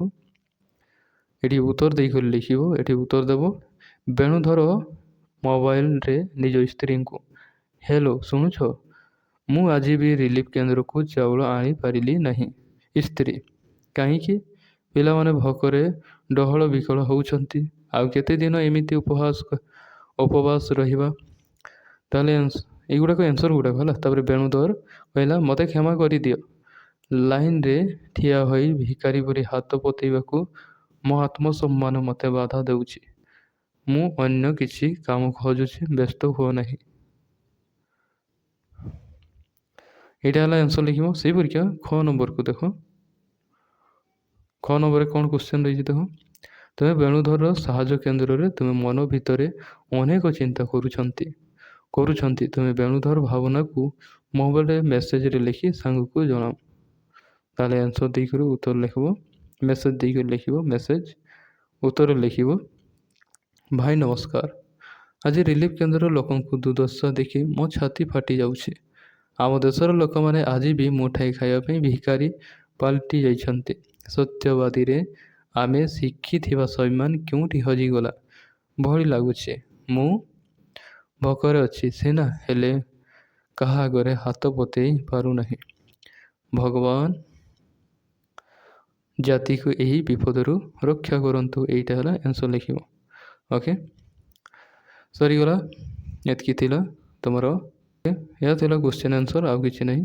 ଏଠି ଉତ୍ତର ଦେଇକରି ଲେଖିବ। ଏଠି ଉତ୍ତର ଦେବ ବେଣୁଧର ମୋବାଇଲରେ ନିଜ ସ୍ତ୍ରୀଙ୍କୁ, ହ୍ୟାଲୋ ଶୁଣୁଛ, ମୁଁ ଆଜି ବି ରିଲିଫ୍ କେନ୍ଦ୍ରକୁ ଚାଉଳ ଆଣିପାରିଲି ନାହିଁ। ସ୍ତ୍ରୀ, କାହିଁକି? ପିଲାମାନେ ଭୋକରେ ଡହଳ ବିକଳ ହେଉଛନ୍ତି। ଆଉ କେତେ ଦିନ ଏମିତି ଉପବାସ ରହିବା? ତାହେଲେ ଏଇଗୁଡ଼ାକ ଆନ୍ସର୍ ଗୁଡ଼ାକ ହେଲା। ତାପରେ ବେଣୁଧର କହିଲା, ମୋତେ କ୍ଷମା କରିଦିଅ, ଲାଇନ୍ରେ ଠିଆ ହୋଇ ଭିକାରୀ ପରି ହାତ ପତେଇବାକୁ ମୋ ଆତ୍ମସମ୍ମାନ ମୋତେ ବାଧା ଦେଉଛି। ମୁଁ ଅନ୍ୟ କିଛି କାମ ଖୋଜୁଛି, ବ୍ୟସ୍ତ ହୁଅ ନାହିଁ। ଏଇଟା ହେଲା ଆନ୍ସର୍ ଲେଖିବ। ସେହିପରିକା ଖ ନମ୍ବରକୁ ଦେଖ। ଖ ନମ୍ବରରେ କ'ଣ କ୍ୱେଶ୍ଚନ୍ ରହିଛି ଦେଖ। ତୁମେ ବେଣୁଧରର ସାହାଯ୍ୟ କେନ୍ଦ୍ରରେ ତୁମେ ମନ ଭିତରେ ଅନେକ ଚିନ୍ତା କରୁଛନ୍ତି। ତୁମେ ବେଣୁଧର ଭାବନାକୁ ମୋବାଇଲରେ ମେସେଜରେ ଲେଖି ସାଙ୍ଗକୁ ଜଣାଅ। ତାହେଲେ ଆନ୍ସର୍ ଦେଇକରି ଉତ୍ତର ଲେଖିବ। ମେସେଜ ଦେଇକରି ଲେଖିବ, ମେସେଜ ଉତ୍ତର ଲେଖିବ, ଭାଇ ନମସ୍କାର, ଆଜି ରିଲିଫ୍ କେନ୍ଦ୍ରର ଲୋକଙ୍କୁ ଦୁର୍ଦ୍ଦଶା ଦେଖି ମୋ ଛାତି ଫାଟି ଯାଉଛି। ଆମ ଦେଶର ଲୋକମାନେ ଆଜି ବି ମୁଠାଏ ଖାଇବା ପାଇଁ ଭିକାରୀ ପାଲଟି ଯାଇଛନ୍ତି। ସତ୍ୟବାଦୀରେ ଆମେ ଶିଖିଥିବା ସ୍ୱାଭିମାନ କେଉଁଠି ହଜିଗଲା ଭଳି ଲାଗୁଛି। ମୁଁ ଭୋକରେ ଅଛି ସିନା, ହେଲେ କାହା ଆଗରେ ହାତ ପତେଇ ପାରୁନାହିଁ। ଭଗବାନ ଜାତିକୁ ଏହି ବିପଦରୁ ରକ୍ଷା କରନ୍ତୁ। ଏଇଟା ହେଲା ଆନ୍ସର୍ ଲେଖିବ। ଓକେ, ସରିଗଲା। ଏତିକି ଥିଲା ତୁମର, ଏହା ଥିଲା କ୍ୱେଶ୍ଚନ୍ ଆନ୍ସର୍, ଆଉ କିଛି ନାହିଁ।